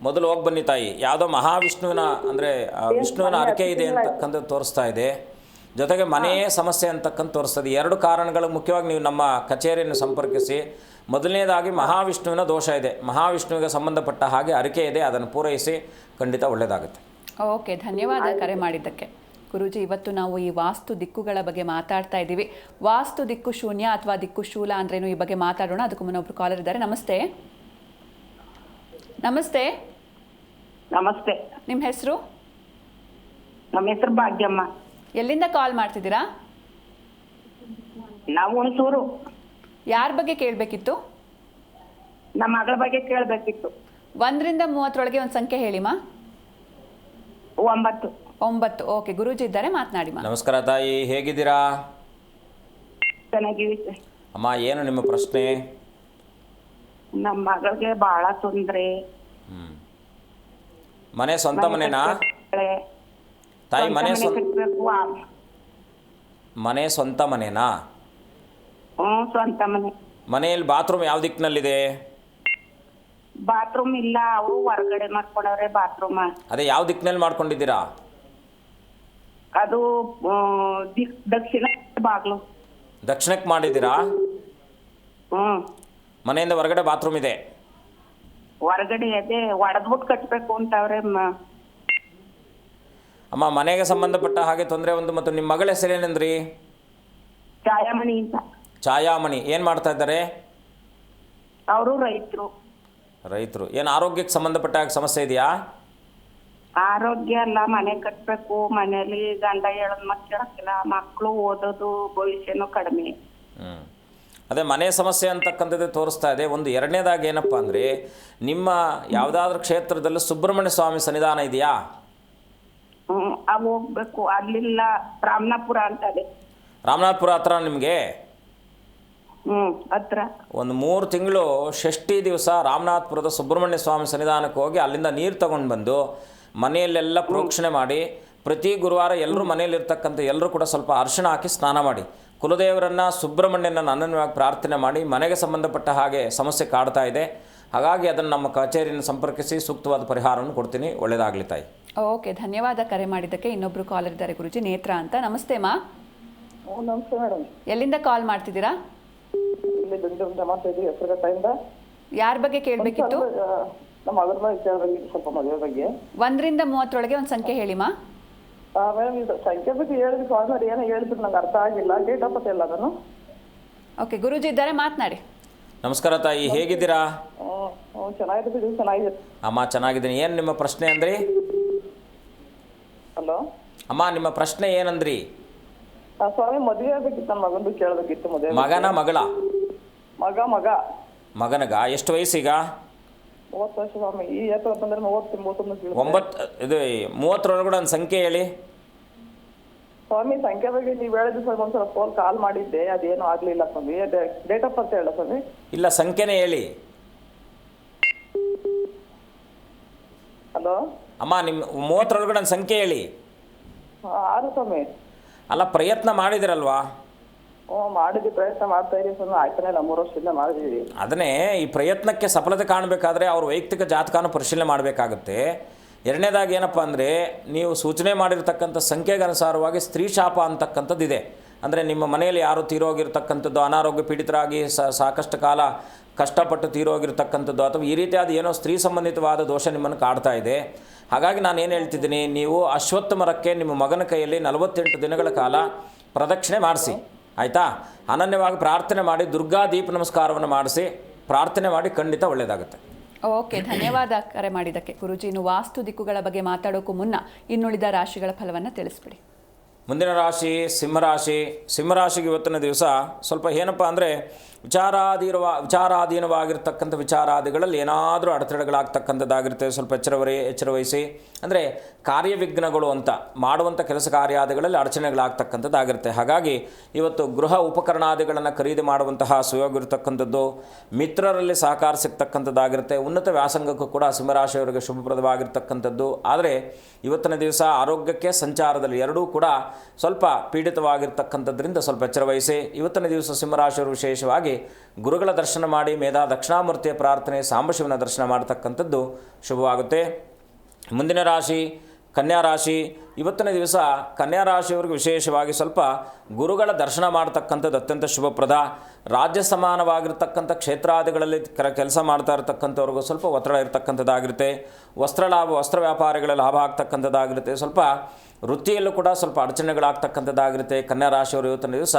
ಮೊದಲು ಹೋಗಿ ಬನ್ನಿ ತಾಯಿ. ಯಾವುದೋ ಮಹಾವಿಷ್ಣುವಿನ ಅಂದರೆ ವಿಷ್ಣುವಿನ ಅರಕೆ ಇದೆ ಅಂತಕ್ಕಂಥದ್ದು ತೋರಿಸ್ತಾ ಇದೆ. ಜೊತೆಗೆ ಮನೆಯೇ ಸಮಸ್ಯೆ ಅಂತಕ್ಕಂಥ ತೋರಿಸ್ತದೆ. 2 ಕಾರಣಗಳು ಮುಖ್ಯವಾಗಿ ನೀವು ನಮ್ಮ ಕಚೇರಿಯನ್ನು ಸಂಪರ್ಕಿಸಿ. ಮೊದಲನೇದಾಗಿ ಮಹಾವಿಷ್ಣುವಿನ ದೋಷ ಇದೆ, ಮಹಾವಿಷ್ಣುವಿಗೆ ಸಂಬಂಧಪಟ್ಟ ಹಾಗೆ ಅರಿಕೆ ಇದೆ, ಅದನ್ನು ಪೂರೈಸಿ, ಖಂಡಿತ ಒಳ್ಳೆಯದಾಗುತ್ತೆ. ಓಕೆ, ಧನ್ಯವಾದ ಕರೆ ಮಾಡಿದ್ದಕ್ಕೆ. ಗುರೂಜಿ, ಇವತ್ತು ನಾವು ಈ ವಾಸ್ತು ದಿಕ್ಕುಗಳ ಬಗ್ಗೆ ಮಾತಾಡ್ತಾ ಇದ್ದೀವಿ. ವಾಸ್ತು ದಿಕ್ಕು ಶೂನ್ಯ ಅಥವಾ ದಿಕ್ಕು ಶೂಲ ಅಂದ್ರೇನು, ಈ ಬಗ್ಗೆ ಮಾತಾಡೋಣ. ಅದಕ್ಕೂ ಮುನ್ನ ಒಬ್ರು ಕಾಲರ್ ಇದ್ದಾರೆ. ನಮಸ್ತೆ. ನಮಸ್ತೆ. ನಮಸ್ತೆ. ನಿಮ್ಮ ಹೆಸರು? ನಮ್ಮ ಹೆಸರು ಭಾಗ್ಯಮ್ಮ. ಎಲ್ಲಿಂದ ಕಾಲ್ ಮಾಡ್ತಿದ್ದೀರಾ? ನಾವು ಹುಣಸೂರು. ಯಾರ ಬಗ್ಗೆ ಕೇಳಬೇಕಿತ್ತು? ನಮ್ಮ ಮಗಳ ಬಗ್ಗೆ ಕೇಳಬೇಕಿತ್ತು. 1ರಿಂದ 30 ಒಂದು ಸಂಖ್ಯೆ ಹೇಳಿಮಾ. 9. 9. ಓಕೆ, ಗುರೂಜಿ ಇದ್ದಾರೆ, ಮಾತನಾಡಿ ಮಾ. ನಮಸ್ಕಾರ ತಾಯಿ, ಹೇಗಿದ್ದೀರಾ? ಚೆನ್ನಾಗಿವಿ. ಅಮ್ಮ, ಏನು ನಿಮ್ಮ ಪ್ರಶ್ನೆ? ನಮ್ಮ ಮಗಳಿಗೆ ಬಹಳ ತೊಂದರೆ. ಮನೆ ಸ್ವಂತ ಮನೆನಾ ತಾಯಿ? ಮನೆ ಸ್ವಂತ ಮನೆನಾ? ಸ್ವಂತ ಮನೆ. ಮನೆಯಲ್ಲಿ ಬಾತ್ರೂಮ್ ಯಾವ ದಿಕ್ಕಿನಲ್ಲಿದೆ? ಬಾತ್ರೂಮ್ ಇಲ್ಲ, ಅವರು ಹೊರಗಡೆ ಮಾಡ್ಕೊಂಡವ್ರೆ ಬಾತ್ರೂಮ್. ಅದೇ ಯಾವ ದಿಕ್ಕಿನಲ್ಲಿ ಮಾಡ್ಕೊಂಡಿದ್ದೀರಾ? ಅದು ದಕ್ಷಿಣ ಬಾಗ್ಲು. ದಕ್ಷಿಣಕ್ಕೆ ಮಾಡಿದ್ದೀರಾ? ಮನೆಯಿಂದ ಹೊರಗಡೆ ಬಾತ್ರೂಮ್ ಇದೆ? ಹೊರಗಡೆ ಅದೇ ಒಡೆದ್ಬಿಟ್ಟು ಕಟ್ಬೇಕು ಅಂತವ್ರೆ. ಅಮ್ಮ, ಮನೆಗೆ ಸಂಬಂಧಪಟ್ಟ ಹಾಗೆ ತೊಂದರೆ ಒಂದು. ಮತ್ತು ನಿಮ್ಮ ಮಗಳ ಹೆಸರೇನೆಂದ್ರಿ? ಛಾಯಾಮಣಿ ಅಂತ. ಛಾಯಾಮಣಿ. ಏನು ಮಾಡ್ತಾ ಇದ್ದಾರೆ? ಅವರು ರೈತರು. ಏನು ಆರೋಗ್ಯಕ್ಕೆ ಸಂಬಂಧಪಟ್ಟ ಹಾಗೆ ಸಮಸ್ಯೆ ಇದೆಯಾ? ಆರೋಗ್ಯ ಅಲ್ಲ, ಮನೆ ಕಟ್ಬೇಕು. ಮನೆಯಲ್ಲಿ ಗಂಡ ಹೇಳೋದ್ ಮಾತು ಕೇಳಕ್ಕಿಲ್ಲ. ಮಕ್ಕಳು ಓದೋದು ಭವಿಷ್ಯನೂ ಕಡಿಮೆ. ಅದೇ ಮನೆ ಸಮಸ್ಯೆ ಅಂತಕ್ಕಂಥದ್ದೇ ತೋರಿಸ್ತಾ ಇದೆ. ಒಂದು ಎರಡನೇದಾಗಿ ಏನಪ್ಪ ಅಂದರೆ, ನಿಮ್ಮ ಯಾವುದಾದ್ರೂ ಕ್ಷೇತ್ರದಲ್ಲಿ ಸುಬ್ರಹ್ಮಣ್ಯ ಸ್ವಾಮಿ ಸನ್ನಿಧಾನ ಇದೆಯಾ? ಅವು ಹೋಗ್ಬೇಕು. ಅಲ್ಲಿಲ್ಲ, ರಾಮನಾಪುರ ಅಂತದೆ. ರಾಮನಾಥಪುರ ಹತ್ರ ನಿಮಗೆ ಹತ್ರ ಒಂದು 3 ತಿಂಗಳು ಷಷ್ಠಿ ದಿವಸ ರಾಮನಾಥಪುರದ ಸುಬ್ರಹ್ಮಣ್ಯ ಸ್ವಾಮಿ ಸನ್ನಿಧಾನಕ್ಕೆ ಹೋಗಿ ಅಲ್ಲಿಂದ ನೀರು ತಗೊಂಡು ಬಂದು ಮನೆಯಲ್ಲೆಲ್ಲ ಪ್ರೋಕ್ಷಣೆ ಮಾಡಿ, ಪ್ರತಿ ಗುರುವಾರ ಎಲ್ಲರೂ ಮನೆಯಲ್ಲಿರ್ತಕ್ಕಂಥ ಎಲ್ಲರೂ ಕೂಡ ಸ್ವಲ್ಪ ಅರಿಶಿಣ ಹಾಕಿ ಸ್ನಾನ ಮಾಡಿ, ಕುಲದೇವರನ್ನು ಸುಬ್ರಹ್ಮಣ್ಯನ ಅನನ್ಯವಾಗಿ ಪ್ರಾರ್ಥನೆ ಮಾಡಿ. ಮನೆಗೆ ಸಂಬಂಧಪಟ್ಟ ಹಾಗೆ ಸಮಸ್ಯೆ ಕಾಡ್ತಾ ಇದೆ. ಹಾಗಾಗಿ ಅದನ್ನು ನಮ್ಮ ಕಚೇರಿಯನ್ನು ಸಂಪರ್ಕಿಸಿ ಸೂಕ್ತವಾದ ಪರಿಹಾರವನ್ನು ಕೊಡ್ತೀನಿ. ಒಳ್ಳೆಯದಾಗಲಿ ತಾಯಿ. ಓಕೆ, ಧನ್ಯವಾದ ಕರೆ ಮಾಡಿದ್ದಕ್ಕೆ. ಇನ್ನೊಬ್ರು ಕಾಲರ್ ಇದ್ದಾರೆ ಗುರುಜಿ, ನೇತ್ರ ಅಂತ. ನಮಸ್ತೆ ಮಾ. ನಮಸ್ತೆ ಮೇಡಮ್. ಎಲ್ಲಿಂದ ಕಾಲ್ ಮಾಡ್ತಿದ್ದೀರಾ? ಇಲ್ಲಿ ಬೆಂಗಳೂರಿಂದ ಮಾತಾಡ್ತೀವಿ, ಹೆಸರುಘಟ್ಟದಿಂದ. ಯಾರ ಬಗ್ಗೆ ಕೇಳಬೇಕಿತ್ತು? ನಮ್ಮ ಮಗಳ ಬಗ್ಗೆ ಕೇಳಬೇಕಿತ್ತು, ಸ್ವಲ್ಪ ಮದುವೆ ಬಗ್ಗೆ. 1ರಿಂದ 30 ಒಂದು ಸಂಖ್ಯೆ ಹೇಳಿಮಾ. ಮೇಡಮ್, ಇದು ಸಂಖ್ಯೆ ಬಗ್ಗೆ ಹೇಳಿದ್ರು, ಕಾಲ್ ಮಾಡಿ ಏನೋ ಹೇಳಿದ್ರು, ನಂಗೆ ಅರ್ಥ ಆಗಿಲ್ಲ. ಡೇಟ್ ಆಫ್ ಬರ್ತ್ ಇಲ್ಲ ಅದನ್ನು. ಓಕೆ, ಗುರೂಜಿ ಇದ್ದಾರೆ, ಮಾತನಾಡಿ. ನಮಸ್ಕಾರ ತಾಯಿ, ಹೇಗಿದ್ದೀರಾ? ಚೆನ್ನಾಗಿರ್ತೀವಿ. ಚೆನ್ನಾಗಿದೆ ಅಮ್ಮ, ಚೆನ್ನಾಗಿದ್ದೀನಿ. ಏನು ನಿಮ್ಮ ಪ್ರಶ್ನೆ ಅಂದ್ರಿ? ಹಲೋ ಅಮ್ಮ, ನಿಮ್ಮ ಪ್ರಶ್ನೆ ಏನಂದ್ರಿ? ಸ್ವಾಮಿ, ಮದುವೆ ಆಗಬೇಕಿತ್ತು, ನನ್ನ ಮಗಂದು ಕೇಳಬೇಕಿತ್ತು. ಮದುವೆ ಮಗನ ಮಗಳ? ಮಗ. ಮಗನಗ ಎಷ್ಟು ವಯಸ್ಸೀಗ? 30 ವರ್ಷ ಸ್ವಾಮಿ. ಈ ಎತ್ತು ಅಂತಂದ್ರೆ 30 ಇದು 30 ಒಂದು ಸಂಖ್ಯೆ ಹೇಳಿ ಸ್ವಾಮಿ. ಸಂಖ್ಯೆ ಬಗ್ಗೆ ನೀವು ಹೇಳಿದ್ರೆ ಸ್ವಾಮಿ, ಒಂದ್ಸಲ ಫೋನ್ ಕಾಲ್ ಮಾಡಿದ್ದೆ, ಅದೇನು ಆಗ್ಲಿಲ್ಲ ಸ್ವಾಮಿ. ಡೇಟ್ ಆಫ್ ಬರ್ತ್ ಹೇಳ ಸ್ವಾಮಿ. ಇಲ್ಲ, ಸಂಖ್ಯೆನೇ ಹೇಳಿ. ಹಲೋ ಅಮ್ಮ, ನಿಮ್ಮ 30 ಒಂದು ಸಂಖ್ಯೆ ಹೇಳಿ. 6 ಸ್ವಾಮಿ. ಅಲ್ಲ, ಪ್ರಯತ್ನ ಮಾಡಿದಿರಲ್ವಾ? ಮಾಡಿದ್ವಿ, ಪ್ರಯತ್ನ ಮಾಡ್ತಾ ಇದೀವಿ ಸ್ವಾಮಿ. ಆಯ್ತಾನೆ ಇಲ್ಲ, 3 ವರ್ಷದಿಂದ ಮಾಡಿದೀವಿ. ಅದನ್ನೇ, ಈ ಪ್ರಯತ್ನಕ್ಕೆ ಸಫಲತೆ ಕಾಣಬೇಕಾದ್ರೆ ಅವ್ರ ವೈಯಕ್ತಿಕ ಜಾತಕನ ಪರಿಶೀಲನೆ ಮಾಡಬೇಕಾಗುತ್ತೆ. ಎರಡನೇದಾಗಿ ಏನಪ್ಪ ಅಂದರೆ, ನೀವು ಸೂಚನೆ ಮಾಡಿರ್ತಕ್ಕಂಥ ಸಂಖ್ಯೆಗೆ ಅನುಸಾರವಾಗಿ ಸ್ತ್ರೀ ಶಾಪ ಅಂತಕ್ಕಂಥದ್ದಿದೆ. ಅಂದರೆ ನಿಮ್ಮ ಮನೆಯಲ್ಲಿ ಯಾರು ತೀರೋಗಿರ್ತಕ್ಕಂಥದ್ದು, ಅನಾರೋಗ್ಯ ಪೀಡಿತರಾಗಿ ಸಾಕಷ್ಟು ಕಾಲ ಕಷ್ಟಪಟ್ಟು ತೀರೋಗಿರ್ತಕ್ಕಂಥದ್ದು, ಅಥವಾ ಈ ರೀತಿಯಾದ ಏನೋ ಸ್ತ್ರೀ ಸಂಬಂಧಿತವಾದ ದೋಷ ನಿಮ್ಮನ್ನು ಕಾಡ್ತಾ ಇದೆ. ಹಾಗಾಗಿ ನಾನು ಏನು ಹೇಳ್ತಿದ್ದೀನಿ, ನೀವು ಅಶ್ವತ್ಥ ಮರಕ್ಕೆ ನಿಮ್ಮ ಮಗನ ಕೈಯಲ್ಲಿ 48 ದಿನಗಳ ಕಾಲ ಪ್ರದಕ್ಷಿಣೆ ಮಾಡಿಸಿ, ಆಯಿತಾ? ಅನನ್ಯವಾಗಿ ಪ್ರಾರ್ಥನೆ ಮಾಡಿ, ದುರ್ಗಾ ದೀಪ ನಮಸ್ಕಾರವನ್ನು ಮಾಡಿಸಿ ಪ್ರಾರ್ಥನೆ ಮಾಡಿ, ಖಂಡಿತ ಒಳ್ಳೆಯದಾಗುತ್ತೆ. ಓಕೆ, ಧನ್ಯವಾದ ಕರೆ ಮಾಡಿದ್ದಕ್ಕೆ. ಗುರೂಜಿ, ಇನ್ನು ವಾಸ್ತು ದಿಕ್ಕುಗಳ ಬಗ್ಗೆ ಮಾತಾಡೋಕ್ಕೂ ಮುನ್ನ ಇನ್ನುಳಿದ ರಾಶಿಗಳ ಫಲವನ್ನು ತಿಳಿಸ್ಬಿಡಿ. ಮುಂದಿನ ರಾಶಿ ಸಿಂಹರಾಶಿ. ಸಿಂಹರಾಶಿಗೆ ಇವತ್ತಿನ ದಿವಸ ಸ್ವಲ್ಪ ಏನಪ್ಪ ಅಂದರೆ, ವಿಚಾರಾಧೀನವಾಗಿರ್ತಕ್ಕಂಥ ವಿಚಾರಾದಿಗಳಲ್ಲಿ ಏನಾದರೂ ಅಡೆತಡೆಗಳಾಗ್ತಕ್ಕಂಥದ್ದಾಗಿರ್ತದೆ. ಸ್ವಲ್ಪ ಎಚ್ಚರವಹಿಸಿ. ಅಂದರೆ ಕಾರ್ಯವಿಘ್ನಗಳು ಅಂತ ಮಾಡುವಂಥ ಕೆಲಸ ಕಾರ್ಯಾದಿಗಳಲ್ಲಿ ಅಡಚಣೆಗಳಾಗ್ತಕ್ಕಂಥದ್ದಾಗಿರುತ್ತೆ. ಹಾಗಾಗಿ ಇವತ್ತು ಗೃಹ ಉಪಕರಣಾದಿಗಳನ್ನು ಖರೀದಿ ಮಾಡುವಂತಹ ಸುಯೋಗ ಇರತಕ್ಕಂಥದ್ದು, ಮಿತ್ರರಲ್ಲಿ ಸಹಕಾರ ಸಿಗ್ತಕ್ಕಂಥದ್ದಾಗಿರುತ್ತೆ. ಉನ್ನತ ವ್ಯಾಸಂಗಕ್ಕೂ ಕೂಡ ಸಿಂಹರಾಶಿಯವರಿಗೆ ಶುಭಪ್ರದವಾಗಿರ್ತಕ್ಕಂಥದ್ದು. ಆದರೆ ಇವತ್ತಿನ ದಿವಸ ಆರೋಗ್ಯಕ್ಕೆ ಸಂಚಾರದಲ್ಲಿ ಎರಡೂ ಕೂಡ ಸ್ವಲ್ಪ ಪೀಡಿತವಾಗಿರ್ತಕ್ಕಂಥದ್ರಿಂದ ಸ್ವಲ್ಪ ಎಚ್ಚರವಹಿಸಿ. ಇವತ್ತಿನ ದಿವಸ ಸಿಂಹರಾಶಿಯವರು ವಿಶೇಷವಾಗಿ ಗುರುಗಳ ದರ್ಶನ ಮಾಡಿ, ಮೇಧಾ ದಕ್ಷಿಣಾಮೂರ್ತಿಯ ಪ್ರಾರ್ಥನೆ, ಸಾಂಬಶಿವನ ದರ್ಶನ ಮಾಡತಕ್ಕಂಥದ್ದು ಶುಭವಾಗುತ್ತೆ. ಮುಂದಿನ ರಾಶಿ ಕನ್ಯಾ ರಾಶಿ. ಇವತ್ತಿನ ದಿವಸ ಕನ್ಯಾ ರಾಶಿಯವರಿಗೆ ವಿಶೇಷವಾಗಿ ಸ್ವಲ್ಪ ಗುರುಗಳ ದರ್ಶನ ಮಾಡ್ತಕ್ಕಂಥದ್ದು ಅತ್ಯಂತ ಶುಭಪ್ರದ. ರಾಜ್ಯ ಸಮಾನವಾಗಿರ್ತಕ್ಕಂಥ ಕ್ಷೇತ್ರಾದಿಗಳಲ್ಲಿ ಕೆಲಸ ಮಾಡ್ತಾ ಇರತಕ್ಕಂಥವ್ರಿಗೂ ಸ್ವಲ್ಪ ಒತ್ತಡ ಇರತಕ್ಕಂಥದ್ದಾಗಿರುತ್ತೆ. ವಸ್ತ್ರ ವ್ಯಾಪಾರಿಗಳ ಲಾಭ ಆಗ್ತಕ್ಕಂಥದ್ದಾಗಿರುತ್ತೆ. ಸ್ವಲ್ಪ ವೃತ್ತಿಯಲ್ಲೂ ಕೂಡ ಸ್ವಲ್ಪ ಅಡಚಣೆಗಳಾಗ್ತಕ್ಕಂಥದ್ದಾಗಿರುತ್ತೆ. ಕನ್ಯಾ ರಾಶಿಯವರು ಇವತ್ತಿನ ದಿವಸ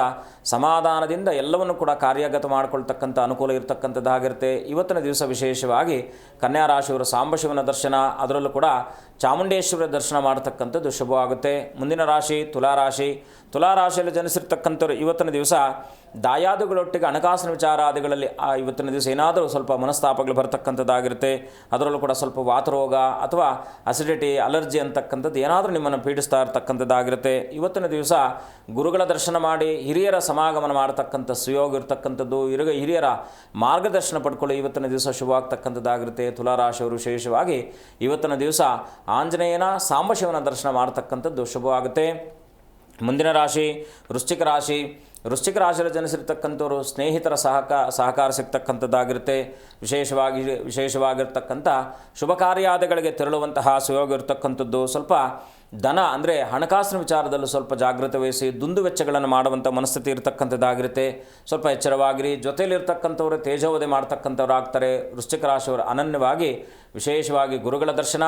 ಸಮಾಧಾನದಿಂದ ಎಲ್ಲವನ್ನು ಕೂಡ ಕಾರ್ಯಗತ ಮಾಡಿಕೊಳ್ತಕ್ಕಂಥ ಅನುಕೂಲ ಇರತಕ್ಕಂಥದ್ದಾಗಿರುತ್ತೆ. ಇವತ್ತಿನ ದಿವಸ ವಿಶೇಷವಾಗಿ ಕನ್ಯಾ ರಾಶಿಯವರು ಸಾಂಬಶಿವನ ದರ್ಶನ, ಅದರಲ್ಲೂ ಕೂಡ ಚಾಮುಂಡೇಶ್ವರ ದರ್ಶನ ಮಾಡತಕ್ಕಂಥದ್ದು ಶುಭವಾಗುತ್ತೆ. ಮುಂದಿನ ರಾಶಿ ತುಲಾರಾಶಿ. ತುಲಾರಾಶಿಯಲ್ಲಿ ಜನಿಸಿರ್ತಕ್ಕಂಥವ್ರು ಇವತ್ತಿನ ದಿವಸ ದಾಯಾದಿಗಳೊಟ್ಟಿಗೆ ಹಣಕಾಸಿನ ವಿಚಾರಾದಿಗಳಲ್ಲಿ ಇವತ್ತಿನ ದಿವಸ ಏನಾದರೂ ಸ್ವಲ್ಪ ಮನಸ್ತಾಪಗಳು ಬರ್ತಕ್ಕಂಥದ್ದಾಗಿರುತ್ತೆ. ಅದರಲ್ಲೂ ಕೂಡ ಸ್ವಲ್ಪ ವಾತರೋಗ ಅಥವಾ ಅಸಿಡಿಟಿ, ಅಲರ್ಜಿ ಅಂತಕ್ಕಂಥದ್ದು ಏನಾದರೂ ನಿಮ್ಮನ್ನು ಪೀಡಿಸ್ತಾ ಇರ್ತಕ್ಕಂಥದ್ದಾಗಿರುತ್ತೆ. ಇವತ್ತಿನ ದಿವಸ ಗುರುಗಳ ದರ್ಶನ ಮಾಡಿ ಹಿರಿಯರ ಸಮಾಗಮನ ಮಾಡತಕ್ಕಂಥ ಸುಯೋಗ ಇರ್ತಕ್ಕಂಥದ್ದು, ಹಿರಿಯರ ಮಾರ್ಗದರ್ಶನ ಪಡ್ಕೊಳ್ಳಿ ಇವತ್ತಿನ ದಿವಸ ಶುಭವಾಗ್ತಕ್ಕಂಥದ್ದಾಗಿರುತ್ತೆ. ತುಲಾರಾಶಿಯವರು ವಿಶೇಷವಾಗಿ ಇವತ್ತಿನ ದಿವಸ ಆಂಜನೇಯನ ಸಾಂಬಶಿವನ ದರ್ಶನ ಮಾಡ್ತಕ್ಕಂಥದ್ದು ಶುಭವಾಗುತ್ತೆ. ಮುಂದಿನ ರಾಶಿ ವೃಶ್ಚಿಕ ರಾಶಿ. ವೃಶ್ಚಿಕ ರಾಶಿಯಲ್ಲಿ ಜನಿಸಿರ್ತಕ್ಕಂಥವ್ರು ಸ್ನೇಹಿತರ ಸಹಕಾರ ಸಿಗ್ತಕ್ಕಂಥದ್ದಾಗಿರುತ್ತೆ. ವಿಶೇಷವಾಗಿರ್ತಕ್ಕಂಥ ಶುಭ ಕಾರ್ಯಾದಿಗಳಿಗೆ ತೆರಳುವಂತಹ ಸುಯೋಗ ಇರತಕ್ಕಂಥದ್ದು. ಸ್ವಲ್ಪ ಧನ ಅಂದರೆ ಹಣಕಾಸಿನ ವಿಚಾರದಲ್ಲೂ ಸ್ವಲ್ಪ ಜಾಗೃತೆ ವಹಿಸಿ ದುಂದು ವೆಚ್ಚಗಳನ್ನು ಮಾಡುವಂಥ ಮನಸ್ಥಿತಿ ಇರತಕ್ಕಂಥದ್ದಾಗಿರುತ್ತೆ. ಸ್ವಲ್ಪ ಎಚ್ಚರವಾಗಿರಿ. ಜೊತೆಯಲ್ಲಿರ್ತಕ್ಕಂಥವ್ರು ತೇಜೋವಧೆ ಮಾಡ್ತಕ್ಕಂಥವ್ರು ಆಗ್ತಾರೆ. ವೃಶ್ಚಿಕ ರಾಶಿಯವರು ಅನನ್ಯವಾಗಿ ವಿಶೇಷವಾಗಿ ಗುರುಗಳ ದರ್ಶನ,